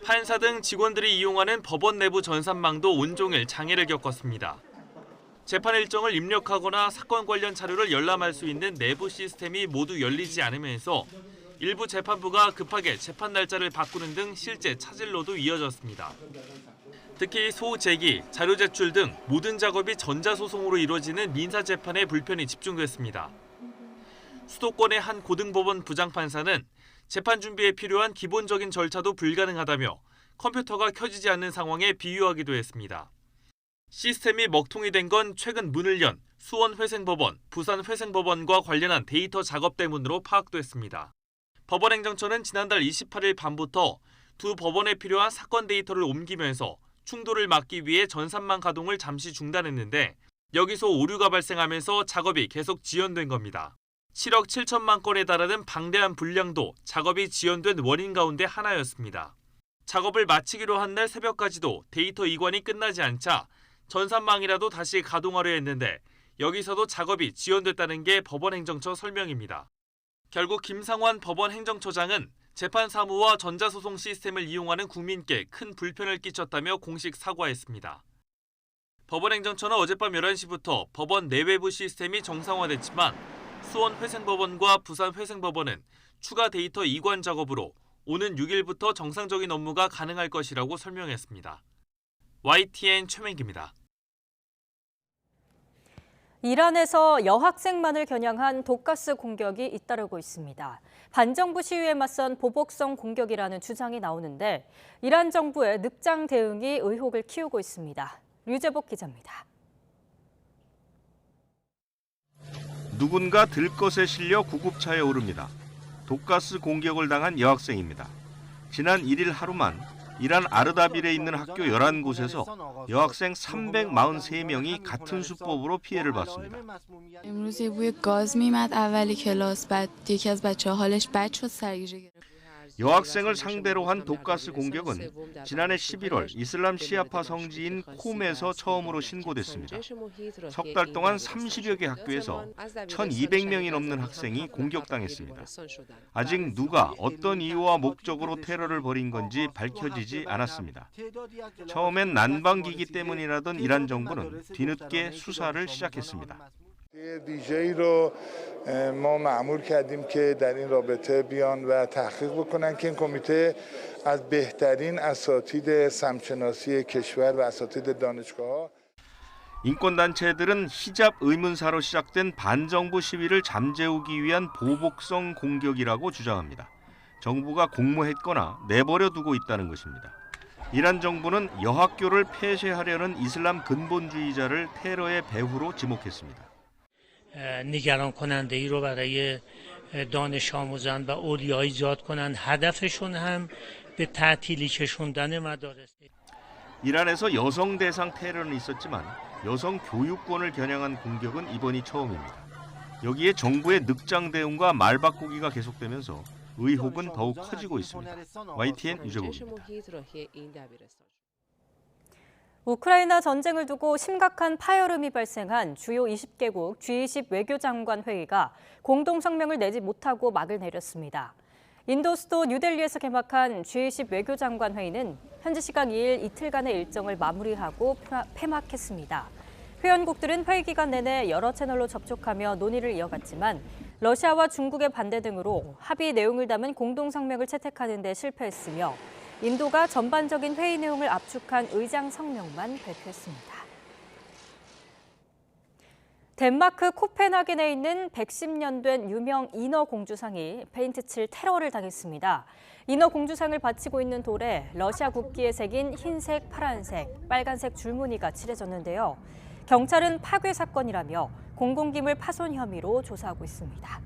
Speaker 8: 판사 등 직원들이 이용하는 법원 내부 전산망도 온종일 장애를 겪었습니다. 재판 일정을 입력하거나 사건 관련 자료를 열람할 수 있는 내부 시스템이 모두 열리지 않으면서 일부 재판부가 급하게 재판 날짜를 바꾸는 등 실제 차질로도 이어졌습니다. 특히 소제기, 자료 제출 등 모든 작업이 전자소송으로 이루어지는 민사재판에 불편이 집중됐습니다. 수도권의 한 고등법원 부장판사는 재판 준비에 필요한 기본적인 절차도 불가능하다며 컴퓨터가 켜지지 않는 상황에 비유하기도 했습니다. 시스템이 먹통이 된 건 최근 문을 연 수원회생법원, 부산회생법원과 관련한 데이터 작업 때문으로 파악됐습니다. 법원행정처는 지난달 28일 밤부터 두 법원에 필요한 사건 데이터를 옮기면서 충돌을 막기 위해 전산망 가동을 잠시 중단했는데 여기서 오류가 발생하면서 작업이 계속 지연된 겁니다. 7억 7천만 건에 달하는 방대한 분량도 작업이 지연된 원인 가운데 하나였습니다. 작업을 마치기로 한 날 새벽까지도 데이터 이관이 끝나지 않자 전산망이라도 다시 가동하려 했는데 여기서도 작업이 지연됐다는 게 법원행정처 설명입니다. 결국 김상환 법원행정처장은 재판 사무와 전자소송 시스템을 이용하는 국민께 큰 불편을 끼쳤다며 공식 사과했습니다. 법원행정처는 어젯밤 11시부터 법원 내외부 시스템이 정상화됐지만 수원회생법원과 부산회생법원은 추가 데이터 이관 작업으로 오는 6일부터 정상적인 업무가 가능할 것이라고 설명했습니다. YTN 최민기입니다.
Speaker 2: 이란에서 여학생만을 겨냥한 독가스 공격이 잇따르고 있습니다. 반정부 시위에 맞선 보복성 공격이라는 주장이 나오는데 이란 정부의 늑장 대응이 의혹을 키우고 있습니다. 류재복 기자입니다.
Speaker 10: 누군가 들것에 실려 구급차에 오릅니다. 독가스 공격을 당한 여학생입니다. 지난 1일 하루만 이란 아르다빌에 있는 학교 11곳에서 여학생 343명이 같은 수법으로 피해를 봤습니다. 여학생을 상대로 한 독가스 공격은 지난해 11월 이슬람 시아파 성지인 콤에서 처음으로 신고됐습니다. 석 달 동안 30여 개 학교에서 1,200명이 넘는 학생이 공격당했습니다. 아직 누가 어떤 이유와 목적으로 테러를 벌인 건지 밝혀지지 않았습니다. 처음엔 난방기기 때문이라던 이란 정부는 뒤늦게 수사를 시작했습니다.
Speaker 12: دیجی رو ما مأمور کردیم که در این رابطه بیان و تحقیق بکنن که این کمیته از بهترین اساتید سمت‌شناسی کشور و اساتید دانشگاه‌ها
Speaker 10: 인권단체들은 히잡 의문사로 시작된 반정부 시위를 잠재우기 위한 보복성 공격이라고 주장합니다. 정부가 공모했거나 내버려 두고 있다는 것입니다. 이란 정부는 여학교를 폐쇄하려는 이슬람 근본주의자를 테러의 배후로 지목했습니다.
Speaker 26: نگران کننده ای رو برای دانش آموزان و اولیا ایجاد کنند هدفشون هم به تعطیلی کشوندن مدارس.
Speaker 10: 이란에서 여성 대상 테러는 있었지만 여성 교육권을 겨냥한 공격은 이번이 처음입니다. 여기에 정부의 늑장 대응과 말바꾸기가 계속되면서 의혹은 더욱 커지고 있습니다. YTN 유재국입니다.
Speaker 2: 우크라이나 전쟁을 두고 심각한 파열음이 발생한 주요 20개국 G20 외교장관 회의가 공동 성명을 내지 못하고 막을 내렸습니다. 인도 수도 뉴델리에서 개막한 G20 외교장관 회의는 현지 시각 2일 이틀간의 일정을 마무리하고 폐막했습니다. 회원국들은 회의 기간 내내 여러 채널로 접촉하며 논의를 이어갔지만 러시아와 중국의 반대 등으로 합의 내용을 담은 공동성명을 채택하는 데 실패했으며 인도가 전반적인 회의 내용을 압축한 의장 성명만 발표했습니다. 덴마크 코펜하겐에 있는 110년 된 유명 인어 공주상이 페인트칠 테러를 당했습니다. 인어 공주상을 받치고 있는 돌에 러시아 국기에 새긴 흰색, 파란색, 빨간색 줄무늬가 칠해졌는데요. 경찰은 파괴 사건이라며 공공기물 파손 혐의로 조사하고 있습니다.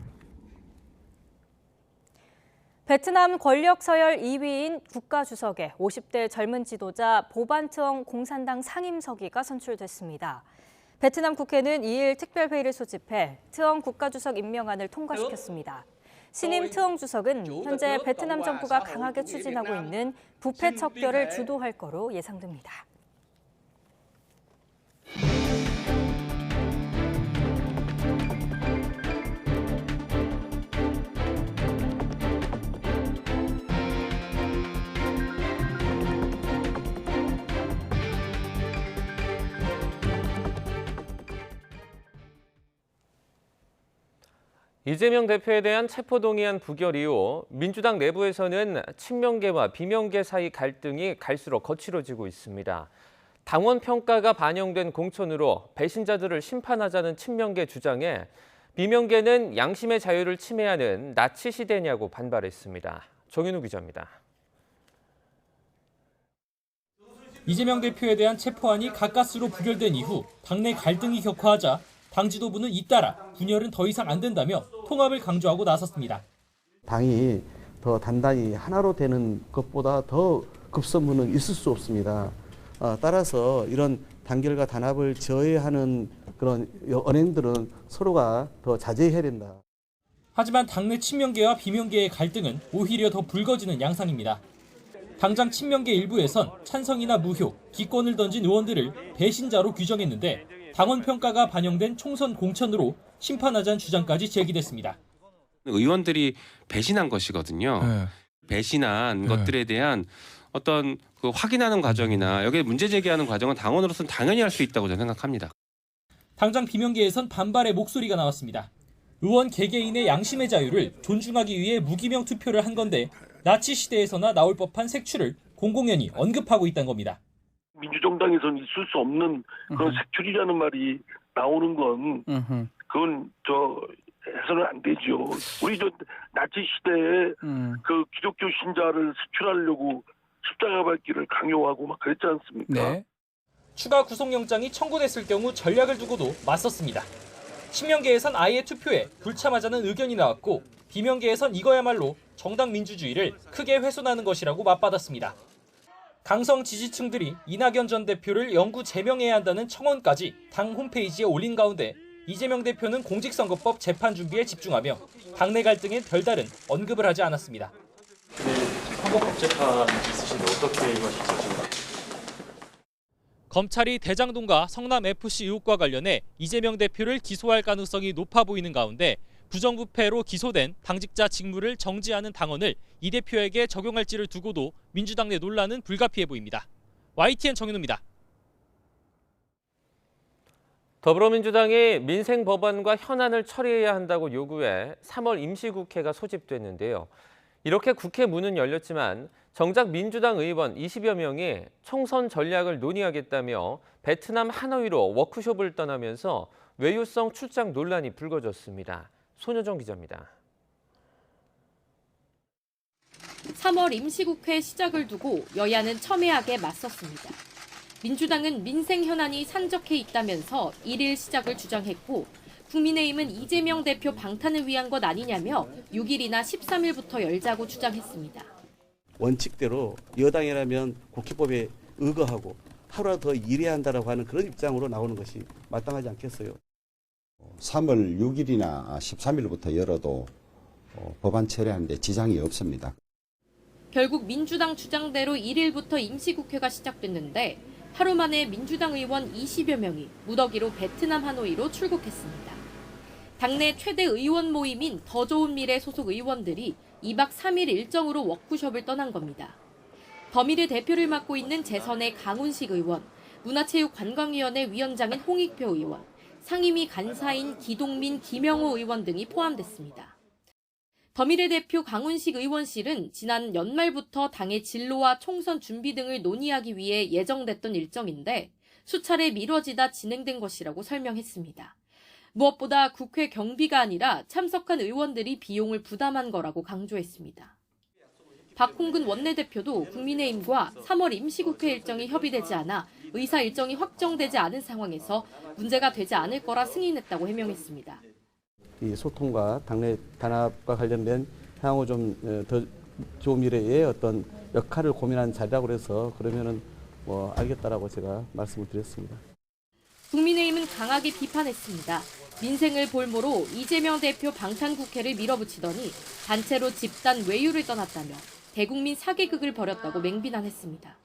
Speaker 2: 베트남 권력 서열 2위인 국가주석의 50대 젊은 지도자 보반트엉 공산당 상임서기가 선출됐습니다. 베트남 국회는 2일 특별회의를 소집해 트엉 국가주석 임명안을 통과시켰습니다. 신임 트엉 주석은 현재 베트남 정부가 강하게 추진하고 있는 부패 척결을 주도할 거로 예상됩니다.
Speaker 1: 이재명 대표에 대한 체포동의안 부결 이후 민주당 내부에서는 친명계와 비명계 사이 갈등이 갈수록 거칠어지고 있습니다. 당원 평가가 반영된 공천으로 배신자들을 심판하자는 친명계 주장에 비명계는 양심의 자유를 침해하는 나치 시대냐고 반발했습니다. 정윤우 기자입니다.
Speaker 11: 이재명 대표에 대한 체포안이 가까스로 부결된 이후 당내 갈등이 격화하자 당 지도부는 잇따라 분열은 더 이상 안 된다며 통합을 강조하고 나섰습니다.
Speaker 13: 당이 더 단단히 하나로 되는 것보다 더 급선무는 있을 수 없습니다. 따라서 이런 단결과 단합을 저해하는 그런 언행들은 서로가 더 자제해야 된다.
Speaker 11: 하지만 당내 친명계와 비명계의 갈등은 오히려 더 불거지는 양상입니다. 당장 친명계 일부에선 찬성이나 무효, 기권을 던진 의원들을 배신자로 규정했는데 당원 평가가 반영된 총선 공천으로 심판하자는 주장까지 제기됐습니다.
Speaker 14: 의원들이 배신한 것이거든요. 배신한 것들에 대한 어떤 그 확인하는 과정이나 여기에 문제 제기하는 과정은 당원으로서는 당연히 할 수 있다고 저는 생각합니다.
Speaker 11: 당장 비명계에선 반발의 목소리가 나왔습니다. 의원 개개인의 양심의 자유를 존중하기 위해 무기명 투표를 한 건데 나치 시대에서나 나올 법한 색출을 공공연히 언급하고 있다는 겁니다.
Speaker 15: 민주정당에서는 있을 수 없는 그런 색출이라는 말이 나오는 건 그건 해서는 안 되죠. 우리 나치 시대에 그 기독교 신자를 색출하려고 십자가 밟기를 강요하고 막 그랬지 않습니까?
Speaker 11: 네. 추가 구속영장이 청구됐을 경우 전략을 두고도 맞섰습니다. 친명계에선 아예 투표에 불참하자는 의견이 나왔고 비명계에선 이거야말로 정당 민주주의를 크게 훼손하는 것이라고 맞받았습니다. 강성 지지층들이 이낙연 전 대표를 영구 제명해야 한다는 청원까지 당 홈페이지에 올린 가운데 이재명 대표는 공직선거법 재판 준비에 집중하며 당내 갈등에 별다른 언급을 하지 않았습니다.
Speaker 18: 선거법 재판 있으신데 어떻게 임하실지.
Speaker 11: 검찰이 대장동과 성남FC 의혹과 관련해 이재명 대표를 기소할 가능성이 높아 보이는 가운데 부정부패로 기소된 당직자 직무를 정지하는 당원을 이 대표에게 적용할지를 두고도 민주당 내 논란은 불가피해 보입니다. YTN 정윤우입니다.
Speaker 1: 더불어민주당이 민생 법안과 현안을 처리해야 한다고 요구해 3월 임시국회가 소집됐는데요. 이렇게 국회 문은 열렸지만 정작 민주당 의원 20여 명이 총선 전략을 논의하겠다며 베트남 하노이로 워크숍을 떠나면서 외유성 출장 논란이 불거졌습니다. 손효정 기자입니다.
Speaker 20: 3월 임시국회 시작을 두고 여야는 첨예하게 맞섰습니다. 민주당은 민생 현안이 산적해 있다면서 1일 시작을 주장했고 국민의힘은 이재명 대표 방탄을 위한 것 아니냐며 6일이나 13일부터 열자고 주장했습니다.
Speaker 13: 원칙대로 여당이라면 국회법에 의거하고 하루라도 더 일해야 한다고 하는 그런 입장으로 나오는 것이 마땅하지 않겠어요.
Speaker 27: 3월 6일이나 13일부터 열어도 법안 처리하는데 지장이 없습니다.
Speaker 20: 결국 민주당 주장대로 1일부터 임시국회가 시작됐는데 하루 만에 민주당 의원 20여 명이 무더기로 베트남 하노이로 출국했습니다. 당내 최대 의원 모임인 더 좋은 미래 소속 의원들이 2박 3일 일정으로 워크숍을 떠난 겁니다. 더미래 대표를 맡고 있는 재선의 강훈식 의원, 문화체육관광위원회 위원장인 홍익표 의원, 상임위 간사인 기동민, 김영호 의원 등이 포함됐습니다. 더미래 대표 강훈식 의원실은 지난 연말부터 당의 진로와 총선 준비 등을 논의하기 위해 예정됐던 일정인데 수차례 미뤄지다 진행된 것이라고 설명했습니다. 무엇보다 국회 경비가 아니라 참석한 의원들이 비용을 부담한 거라고 강조했습니다. 박홍근 원내대표도 국민의힘과 3월 임시국회 일정이 협의되지 않아 의사 일정이 확정되지 않은 상황에서 문제가 되지 않을 거라 승인했다고 해명했습니다.
Speaker 13: 이 소통과 당내 단합과 관련된 향후 좀 더 좋은 미래의 어떤 역할을 고민한 자리라고 그래서 그러면은 알겠다라고 제가 말씀을 드렸습니다.
Speaker 20: 국민의힘은 강하게 비판했습니다. 민생을 볼모로 이재명 대표 방탄국회를 밀어붙이더니 단체로 집단 외유를 떠났다며 대국민 사개극을 벌였다고 맹비난했습니다.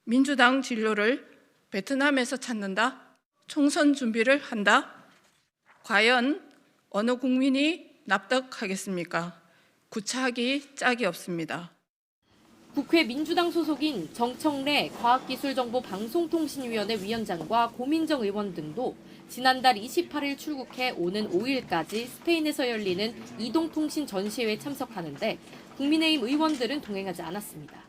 Speaker 3: 민주당 진로를 베트남에서 찾는다? 총선 준비를 한다? 과연 어느 국민이 납득하겠습니까? 구차하기 짝이 없습니다.
Speaker 20: 국회 민주당 소속인 정청래 과학기술정보방송통신위원회 위원장과 고민정 의원 등도 지난달 28일 출국해 오는 5일까지 스페인에서 열리는 이동통신 전시회에 참석하는데 국민의힘 의원들은 동행하지 않았습니다.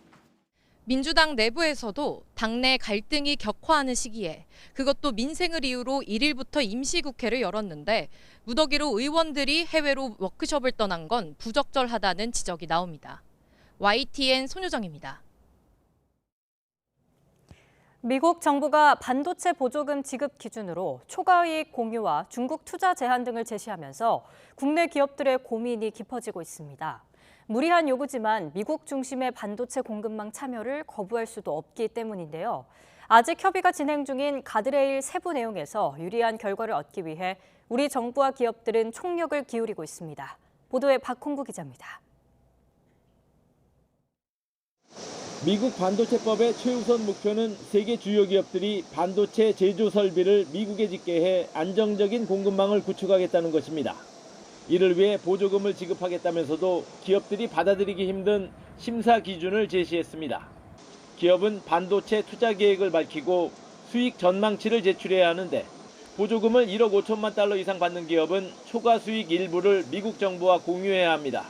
Speaker 16: 민주당 내부에서도 당내 갈등이 격화하는 시기에 그것도 민생을 이유로 1일부터 임시국회를 열었는데 무더기로 의원들이 해외로 워크숍을 떠난 건 부적절하다는 지적이 나옵니다. YTN 손유정입니다.
Speaker 2: 미국 정부가 반도체 보조금 지급 기준으로 초과이익 공유와 중국 투자 제한 등을 제시하면서 국내 기업들의 고민이 깊어지고 있습니다. 무리한 요구지만 미국 중심의 반도체 공급망 참여를 거부할 수도 없기 때문인데요. 아직 협의가 진행 중인 가드레일 세부 내용에서 유리한 결과를 얻기 위해 우리 정부와 기업들은 총력을 기울이고 있습니다. 보도에 박홍구 기자입니다.
Speaker 17: 미국 반도체법의 최우선 목표는 세계 주요 기업들이 반도체 제조 설비를 미국에 짓게 해 안정적인 공급망을 구축하겠다는 것입니다. 이를 위해 보조금을 지급하겠다면서도 기업들이 받아들이기 힘든 심사 기준을 제시했습니다. 기업은 반도체 투자 계획을 밝히고 수익 전망치를 제출해야 하는데 보조금을 1억 5천만 달러 이상 받는 기업은 초과 수익 일부를 미국 정부와 공유해야 합니다.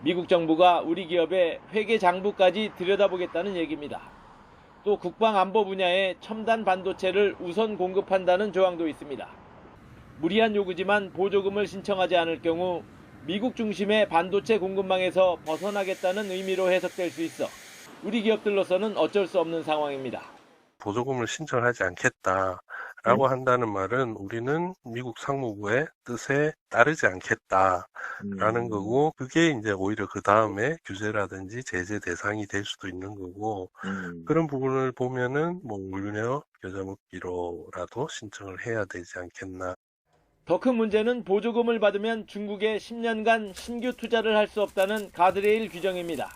Speaker 17: 미국 정부가 우리 기업의 회계 장부까지 들여다보겠다는 얘기입니다. 또 국방 안보 분야에 첨단 반도체를 우선 공급한다는 조항도 있습니다. 무리한 요구지만 보조금을 신청하지 않을 경우 미국 중심의 반도체 공급망에서 벗어나겠다는 의미로 해석될 수 있어 우리 기업들로서는 어쩔 수 없는 상황입니다.
Speaker 19: 보조금을 신청하지 않겠다라고 한다는 말은 우리는 미국 상무부의 뜻에 따르지 않겠다라는 거고, 그게 이제 오히려 그 다음에 규제라든지 제재 대상이 될 수도 있는 거고, 그런 부분을 보면은 물류력 여자먹기로라도 신청을 해야 되지 않겠나.
Speaker 17: 더 큰 문제는 보조금을 받으면 중국에 10년간 신규 투자를 할 수 없다는 가드레일 규정입니다.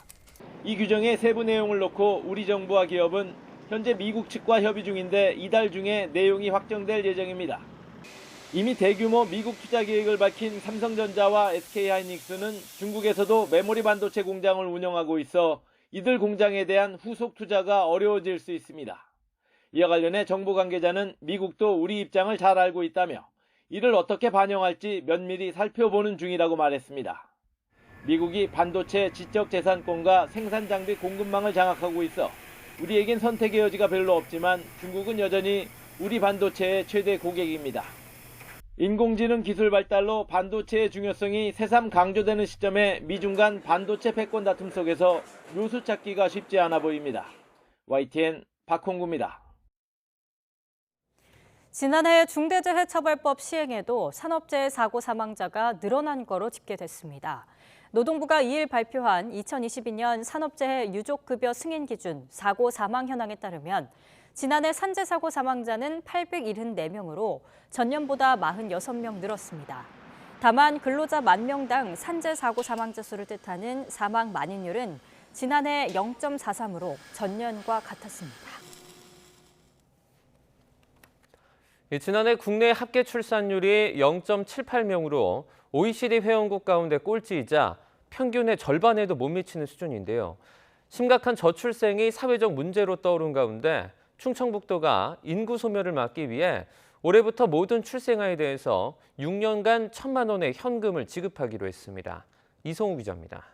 Speaker 17: 이 규정의 세부 내용을 놓고 우리 정부와 기업은 현재 미국 측과 협의 중인데 이달 중에 내용이 확정될 예정입니다. 이미 대규모 미국 투자 계획을 밝힌 삼성전자와 SK하이닉스는 중국에서도 메모리 반도체 공장을 운영하고 있어 이들 공장에 대한 후속 투자가 어려워질 수 있습니다. 이와 관련해 정부 관계자는 미국도 우리 입장을 잘 알고 있다며 이를 어떻게 반영할지 면밀히 살펴보는 중이라고 말했습니다. 미국이 반도체 지적재산권과 생산장비 공급망을 장악하고 있어 우리에겐 선택의 여지가 별로 없지만 중국은 여전히 우리 반도체의 최대 고객입니다. 인공지능 기술 발달로 반도체의 중요성이 새삼 강조되는 시점에 미중 간 반도체 패권 다툼 속에서 묘수 찾기가 쉽지 않아 보입니다. YTN 박홍구입니다.
Speaker 2: 지난해 중대재해처벌법 시행에도 산업재해 사고 사망자가 늘어난 거로 집계됐습니다. 노동부가 2일 발표한 2022년 산업재해 유족급여 승인 기준 사고 사망 현황에 따르면 지난해 산재사고 사망자는 874명으로 전년보다 46명 늘었습니다. 다만 근로자 10,000명당 산재사고 사망자 수를 뜻하는 사망 만인율은 지난해 0.43으로 전년과 같았습니다.
Speaker 1: 지난해 국내 합계 출산율이 0.78명으로 OECD 회원국 가운데 꼴찌이자 평균의 절반에도 못 미치는 수준인데요. 심각한 저출생이 사회적 문제로 떠오른 가운데 충청북도가 인구 소멸을 막기 위해 올해부터 모든 출생아에 대해서 6년간 1,000만 원의 현금을 지급하기로 했습니다. 이성우 기자입니다.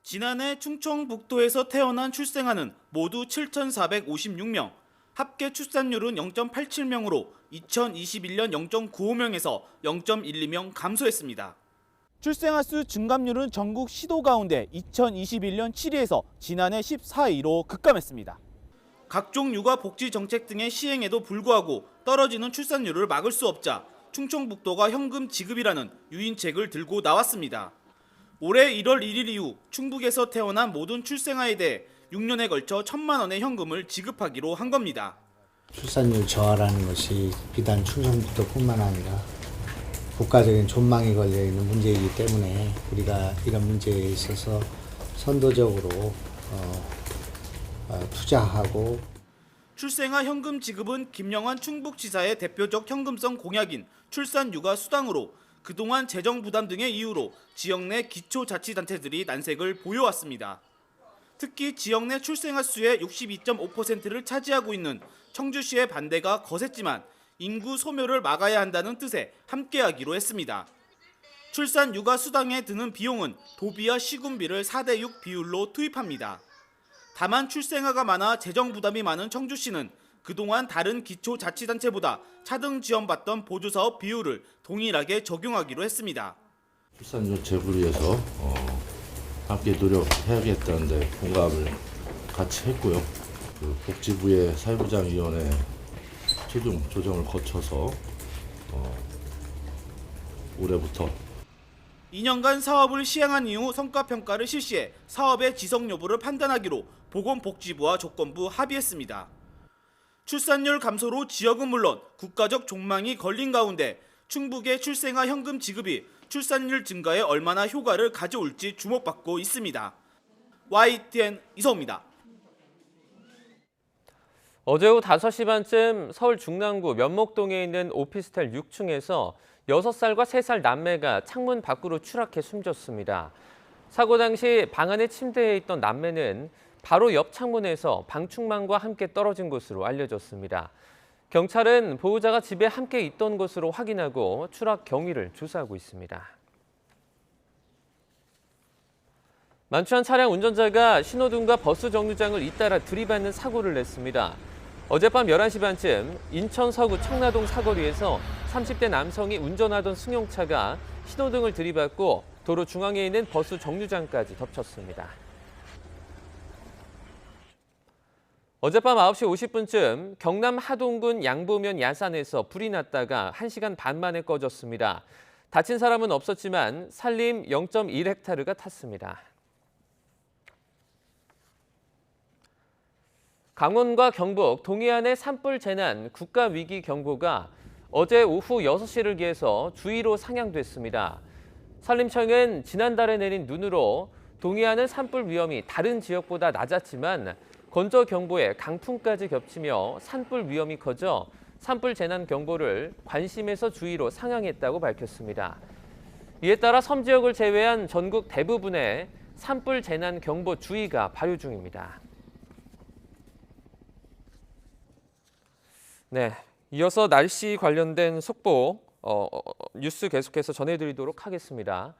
Speaker 4: 지난해 충청북도에서 태어난 출생아는 모두 7,456명, 합계 출산율은 0.87명으로 2021년 0.95명에서 0.12명 감소했습니다.
Speaker 6: 출생아 수 증감률은 전국 시도 가운데 2021년 7위에서 지난해 14위로 급감했습니다.
Speaker 4: 각종 육아 복지 정책 등의 시행에도 불구하고 떨어지는 출산율을 막을 수 없자 충청북도가 현금 지급이라는 유인책을 들고 나왔습니다. 올해 1월 1일 이후 충북에서 태어난 모든 출생아에 대해 6년에 걸쳐 1,000만 원의 현금을 지급하기로 한 겁니다.
Speaker 21: 출산율 저하라는 것이 비단 충청북도뿐만 아니라 국가적인 존망이 걸려있는 문제이기 때문에 우리가 이런 문제에 있어서 선도적으로 투자하고.
Speaker 4: 출생아 현금 지급은 김영환 충북지사의 대표적 현금성 공약인 출산육아 수당으로 그동안 재정 부담 등의 이유로 지역 내 기초자치단체들이 난색을 보여왔습니다. 특히 지역 내 출생아 수의 62.5%를 차지하고 있는 청주시의 반대가 거셌지만 인구 소멸을 막아야 한다는 뜻에 함께하기로 했습니다. 출산 육아 수당에 드는 비용은 도비와 시군비를 4대6 비율로 투입합니다. 다만 출생아가 많아 재정 부담이 많은 청주시는 그동안 다른 기초자치단체보다 차등 지원받던 보조사업 비율을 동일하게 적용하기로 했습니다.
Speaker 22: 출산율 제고를 위해서 함께 노력해야겠다는데 공감을 같이 했고요. 그 복지부의 사회부장위원회 최종 조정을 거쳐서 올해부터
Speaker 4: 2년간 사업을 시행한 이후 성과평가를 실시해 사업의 지속 여부를 판단하기로 보건복지부와 조건부 합의했습니다. 출산율 감소로 지역은 물론 국가적 종망이 걸린 가운데 충북의 출생아 현금 지급이 출산율 증가에 얼마나 효과를 가져올지 주목받고 있습니다. YTN 이성우입니다.
Speaker 1: 어제 오후 5시 반쯤 서울 중랑구 면목동에 있는 오피스텔 6층에서 6살과 3살 남매가 창문 밖으로 추락해 숨졌습니다. 사고 당시 방 안의 침대에 있던 남매는 바로 옆 창문에서 방충망과 함께 떨어진 것으로 알려졌습니다. 경찰은 보호자가 집에 함께 있던 것으로 확인하고 추락 경위를 조사하고 있습니다. 만취한 차량 운전자가 신호등과 버스 정류장을 잇따라 들이받는 사고를 냈습니다. 어젯밤 11시 반쯤 인천 서구 청라동 사거리에서 30대 남성이 운전하던 승용차가 신호등을 들이받고 도로 중앙에 있는 버스 정류장까지 덮쳤습니다. 어젯밤 9시 50분쯤 경남 하동군 양보면 야산에서 불이 났다가 1시간 반 만에 꺼졌습니다. 다친 사람은 없었지만 산림 0.1헥타르가 탔습니다. 강원과 경북 동해안의 산불 재난 국가위기 경보가 어제 오후 6시를 기해서 주의로 상향됐습니다. 산림청은 지난달에 내린 눈으로 동해안은 산불 위험이 다른 지역보다 낮았지만 건조 경보에 강풍까지 겹치며 산불 위험이 커져 산불 재난 경보를 관심에서 주의로 상향했다고 밝혔습니다. 이에 따라 섬 지역을 제외한 전국 대부분에 산불 재난 경보 주의가 발효 중입니다. 네, 이어서 날씨 관련된 속보 뉴스 계속해서 전해드리도록 하겠습니다.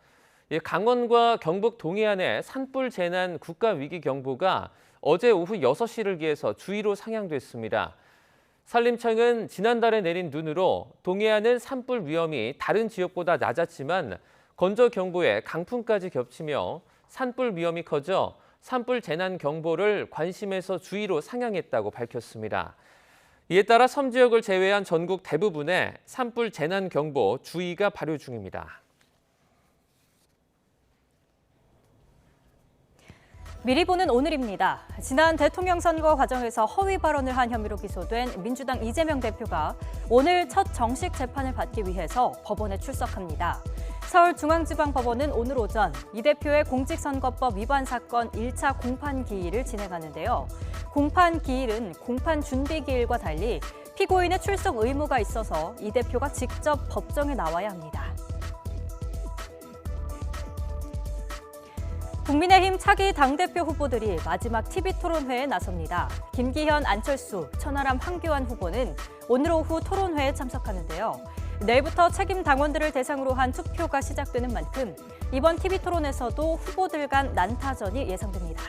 Speaker 1: 강원과 경북 동해안의 산불 재난 국가위기 경보가 어제 오후 6시를 기해서 주의로 상향됐습니다. 산림청은 지난달에 내린 눈으로 동해안은 산불 위험이 다른 지역보다 낮았지만 건조 경보에 강풍까지 겹치며 산불 위험이 커져 산불 재난 경보를 관심에서 주의로 상향했다고 밝혔습니다. 이에 따라 섬 지역을 제외한 전국 대부분에 산불 재난 경보 주의가 발효 중입니다.
Speaker 2: 미리 보는 오늘입니다. 지난 대통령 선거 과정에서 허위 발언을 한 혐의로 기소된 민주당 이재명 대표가 오늘 첫 정식 재판을 받기 위해서 법원에 출석합니다. 서울중앙지방법원은 오늘 오전 이 대표의 공직선거법 위반 사건 1차 공판 기일을 진행하는데요. 공판 기일은 공판 준비 기일과 달리 피고인의 출석 의무가 있어서 이 대표가 직접 법정에 나와야 합니다. 국민의힘 차기 당대표 후보들이 마지막 TV토론회에 나섭니다. 김기현, 안철수, 천하람, 황교안 후보는 오늘 오후 토론회에 참석하는데요. 내일부터 책임 당원들을 대상으로 한 투표가 시작되는 만큼 이번 TV토론에서도 후보들 간 난타전이 예상됩니다.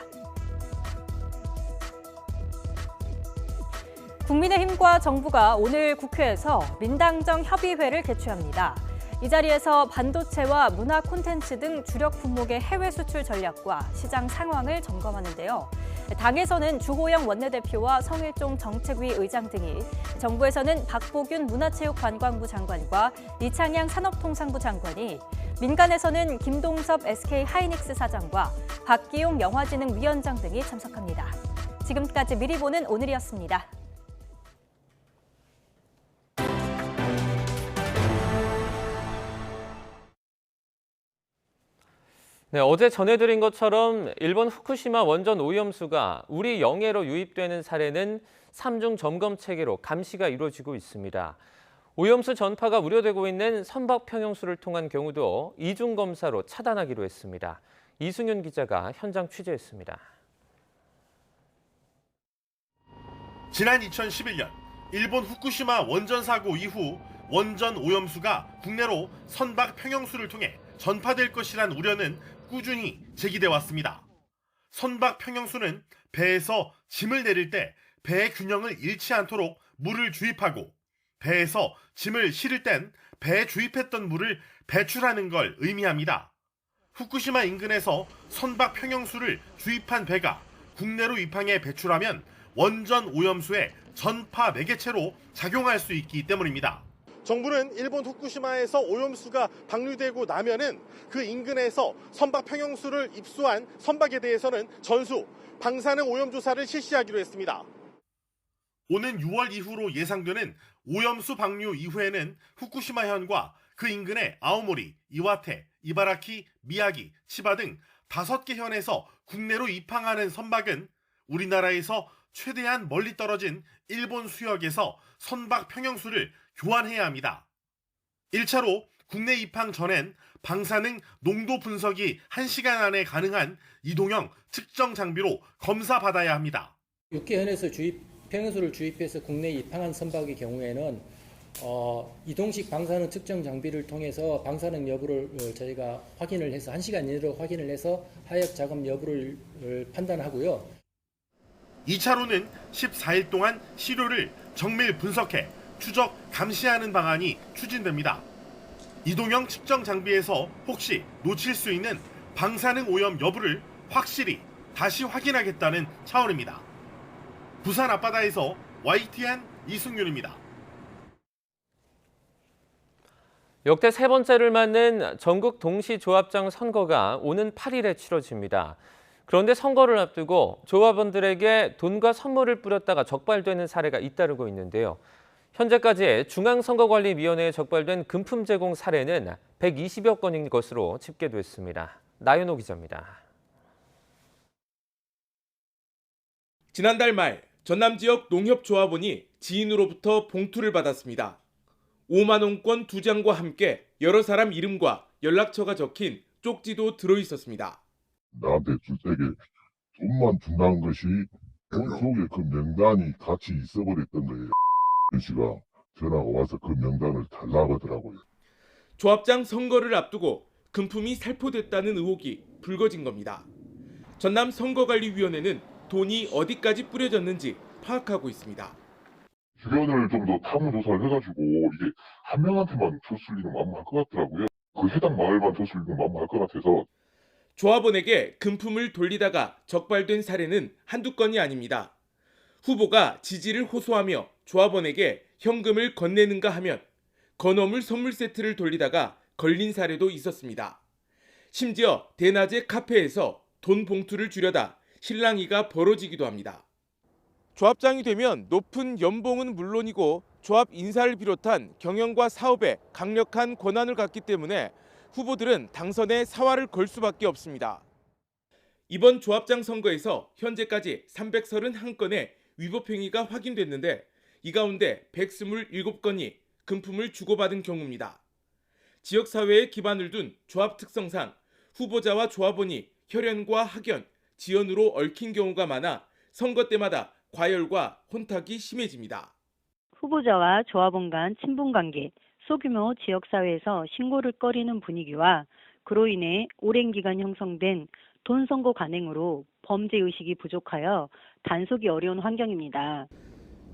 Speaker 2: 국민의힘과 정부가 오늘 국회에서 민당정 협의회를 개최합니다. 이 자리에서 반도체와 문화 콘텐츠 등 주력 품목의 해외 수출 전략과 시장 상황을 점검하는데요. 당에서는 주호영 원내대표와 성일종 정책위 의장 등이, 정부에서는 박보균 문화체육관광부 장관과 이창양 산업통상부 장관이, 민간에서는 김동섭 SK하이닉스 사장과 박기용 영화진흥위원장 등이 참석합니다. 지금까지 미리 보는 오늘이었습니다.
Speaker 1: 네, 어제 전해드린 것처럼 일본 후쿠시마 원전 오염수가 우리 영해로 유입되는 사례는 3중 점검 체계로 감시가 이루어지고 있습니다. 오염수 전파가 우려되고 있는 선박 평형수를 통한 경우도 2중 검사로 차단하기로 했습니다. 이승윤 기자가 현장 취재했습니다.
Speaker 5: 지난 2011년 일본 후쿠시마 원전 사고 이후 원전 오염수가 국내로 선박 평형수를 통해 전파될 것이란 우려는 꾸준히 제기돼 왔습니다. 선박 평형수는 배에서 짐을 내릴 때 배의 균형을 잃지 않도록 물을 주입하고, 배에서 짐을 실을 땐 배에 주입했던 물을 배출하는 걸 의미합니다. 후쿠시마 인근에서 선박 평형수를 주입한 배가 국내로 입항해 배출하면 원전 오염수의 전파 매개체로 작용할 수 있기 때문입니다.
Speaker 7: 정부는 일본 후쿠시마에서 오염수가 방류되고 나면은 그 인근에서 선박 평형수를 입수한 선박에 대해서는 전수, 방사능 오염 조사를 실시하기로 했습니다.
Speaker 5: 오는 6월 이후로 예상되는 오염수 방류 이후에는 후쿠시마현과 그 인근의 아오모리, 이와테, 이바라키, 미야기, 치바 등 5개 현에서 국내로 입항하는 선박은 우리나라에서 최대한 멀리 떨어진 일본 수역에서 선박 평형수를 교환해야 합니다. 1차로 국내 입항 전엔 방사능 농도 분석이 1시간 안에 가능한 이동형 측정 장비로 검사받아야 합니다.
Speaker 8: 6개 현에서 평형수를 주입해서 국내에 입항한 선박의 경우에는 이동식 방사능 측정 장비를 통해서 방사능 여부를 저희가 확인을 해서 1시간 이내로 확인을 해서 하역 작업 여부를 판단하고요.
Speaker 5: 2차로는 14일 동안 시료를 정밀 분석해 추적, 감시하는 방안이 추진됩니다. 이동형 측정 장비에서 혹시 놓칠 수 있는 방사능 오염 여부를 확실히 다시 확인하겠다는 차원입니다. 부산 앞바다에서 YTN 이승윤입니다.
Speaker 1: 역대 세 번째를 맞는 전국 동시조합장 선거가 오는 8일에 치러집니다. 그런데 선거를 앞두고 조합원들에게 돈과 선물을 뿌렸다가 적발되는 사례가 잇따르고 있는데요. 현재까지 중앙선거관리위원회에 적발된 금품 제공 사례는 120여 건인 것으로 집계됐습니다. 나윤호 기자입니다.
Speaker 9: 지난달 말 전남 지역 농협조합원이 지인으로부터 봉투를 받았습니다. 5만 원권 2장과 함께 여러 사람 이름과 연락처가 적힌 쪽지도 들어있었습니다.
Speaker 23: 나한테 주택에 돈만 준다는 것이 돈 속에 그 명단이 같이 있어버렸던 거예요. 씨가 전화가 와서 그 명단을 달라고 하더라고요.
Speaker 9: 조합장 선거를 앞두고 금품이 살포됐다는 의혹이 불거진 겁니다. 전남 선거관리위원회는 돈이 어디까지 뿌려졌는지 파악하고 있습니다.
Speaker 23: 주변을 좀 더 탐문 조사를 해가지고 이게 한 명한테만 줬을 리는 만무할 것 같더라고요. 그 해당 마을만 줬을 리는 만무할 것 같아서.
Speaker 9: 조합원에게 금품을 돌리다가 적발된 사례는 한두 건이 아닙니다. 후보가 지지를 호소하며 조합원에게 현금을 건네는가 하면 건어물 선물 세트를 돌리다가 걸린 사례도 있었습니다. 심지어 대낮에 카페에서 돈 봉투를 주려다 실랑이가 벌어지기도 합니다. 조합장이 되면 높은 연봉은 물론이고 조합 인사를 비롯한 경영과 사업에 강력한 권한을 갖기 때문에 후보들은 당선에 사활을 걸 수밖에 없습니다. 이번 조합장 선거에서 현재까지 331건의 위법 행위가 확인됐는데 이 가운데 127건이 금품을 주고받은 경우입니다. 지역사회에 기반을 둔 조합 특성상 후보자와 조합원이 혈연과 학연, 지연으로 얽힌 경우가 많아 선거 때마다 과열과 혼탁이 심해집니다.
Speaker 10: 후보자와 조합원 간 친분관계, 소규모 지역사회에서 신고를 꺼리는 분위기와 그로 인해 오랜 기간 형성된 돈 선거 관행으로 범죄의식이 부족하여 단속이 어려운 환경입니다.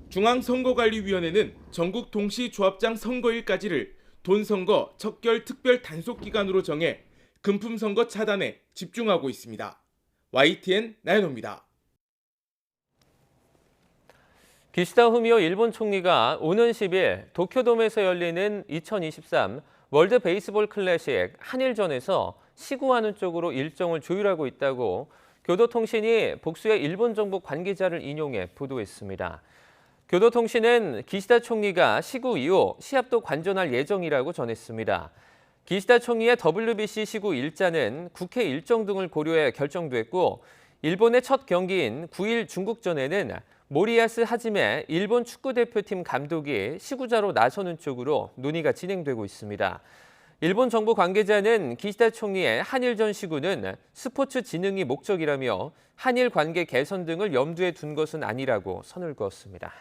Speaker 9: 중앙선거관리위원회는 전국 동시조합장 선거일까지를 돈선거 척결 특별 단속기간으로 정해 금품선거 차단에 집중하고 있습니다. YTN 나연호입니다.
Speaker 1: 기시다 후미오 일본 총리가 오는 10일 도쿄돔에서 열리는 2023 월드 베이스볼 클래식 한일전에서 시구하는 쪽으로 일정을 조율하고 있다고 교도통신이 복수의 일본 정부 관계자를 인용해 보도했습니다. 교도통신은 기시다 총리가 시구 이후 시합도 관전할 예정이라고 전했습니다. 기시다 총리의 WBC 시구 일자는 국회 일정 등을 고려해 결정됐고 일본의 첫 경기인 9일 중국전에는 모리야스 하지메 일본 축구대표팀 감독이 시구자로 나서는 쪽으로 논의가 진행되고 있습니다. 일본 정부 관계자는 기시다 총리의 한일전 시구는 스포츠 진흥이 목적이라며 한일 관계 개선 등을 염두에 둔 것은 아니라고 선을 그었습니다.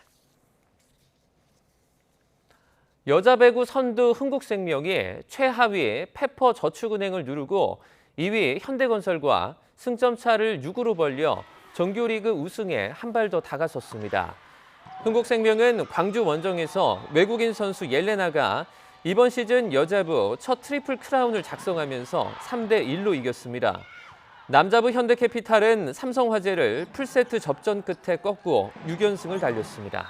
Speaker 1: 여자 배구 선두 흥국생명이 최하위 페퍼저축은행을 누르고 2위 현대건설과 승점 차를 6으로 벌려 정규리그 우승에 한 발 더 다가섰습니다. 흥국생명은 광주 원정에서 외국인 선수 옐레나가 이번 시즌 여자부 첫 트리플 크라운을 작성하면서 3대1로 이겼습니다. 남자부 현대캐피탈은 삼성화재를 풀세트 접전 끝에 꺾고 6연승을 달렸습니다.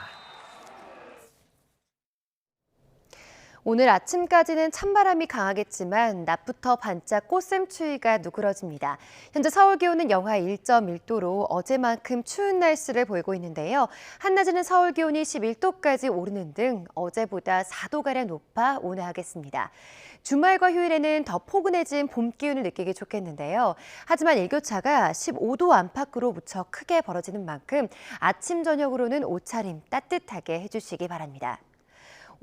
Speaker 12: 오늘 아침까지는 찬바람이 강하겠지만 낮부터 반짝 꽃샘추위가 누그러집니다. 현재 서울 기온은 영하 1.1도로 어제만큼 추운 날씨를 보이고 있는데요. 한낮에는 서울 기온이 11도까지 오르는 등 어제보다 4도가량 높아 온화하겠습니다. 주말과 휴일에는 더 포근해진 봄 기운을 느끼기 좋겠는데요. 하지만 일교차가 15도 안팎으로 무척 크게 벌어지는 만큼 아침, 저녁으로는 옷차림 따뜻하게 해주시기 바랍니다.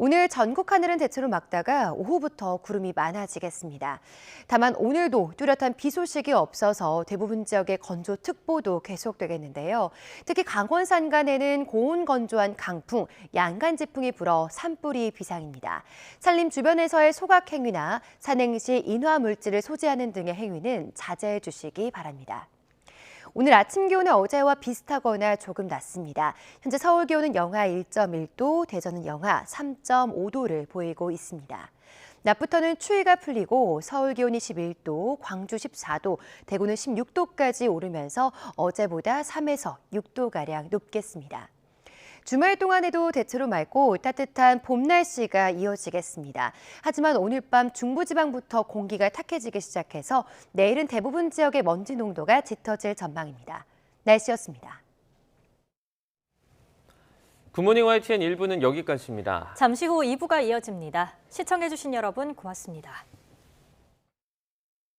Speaker 12: 오늘 전국 하늘은 대체로 맑다가 오후부터 구름이 많아지겠습니다. 다만 오늘도 뚜렷한 비 소식이 없어서 대부분 지역에 건조특보도 계속되겠는데요. 특히 강원 산간에는 고온 건조한 강풍, 양간지풍이 불어 산불이 비상입니다. 산림 주변에서의 소각 행위나 산행 시 인화 물질을 소지하는 등의 행위는 자제해 주시기 바랍니다. 오늘 아침 기온은 어제와 비슷하거나 조금 낮습니다. 현재 서울 기온은 영하 1.1도, 대전은 영하 3.5도를 보이고 있습니다. 낮부터는 추위가 풀리고 서울 기온이 11도, 광주 14도, 대구는 16도까지 오르면서 어제보다 3에서 6도가량 높겠습니다. 주말 동안에도 대체로 맑고 따뜻한 봄 날씨가 이어지겠습니다. 하지만 오늘 밤 중부지방부터 공기가 탁해지기 시작해서 내일은 대부분 지역의 먼지 농도가 짙어질 전망입니다. 날씨였습니다.
Speaker 1: 굿모닝 YTN 1부는 여기까지입니다.
Speaker 2: 잠시 후 2부가 이어집니다. 시청해주신 여러분 고맙습니다.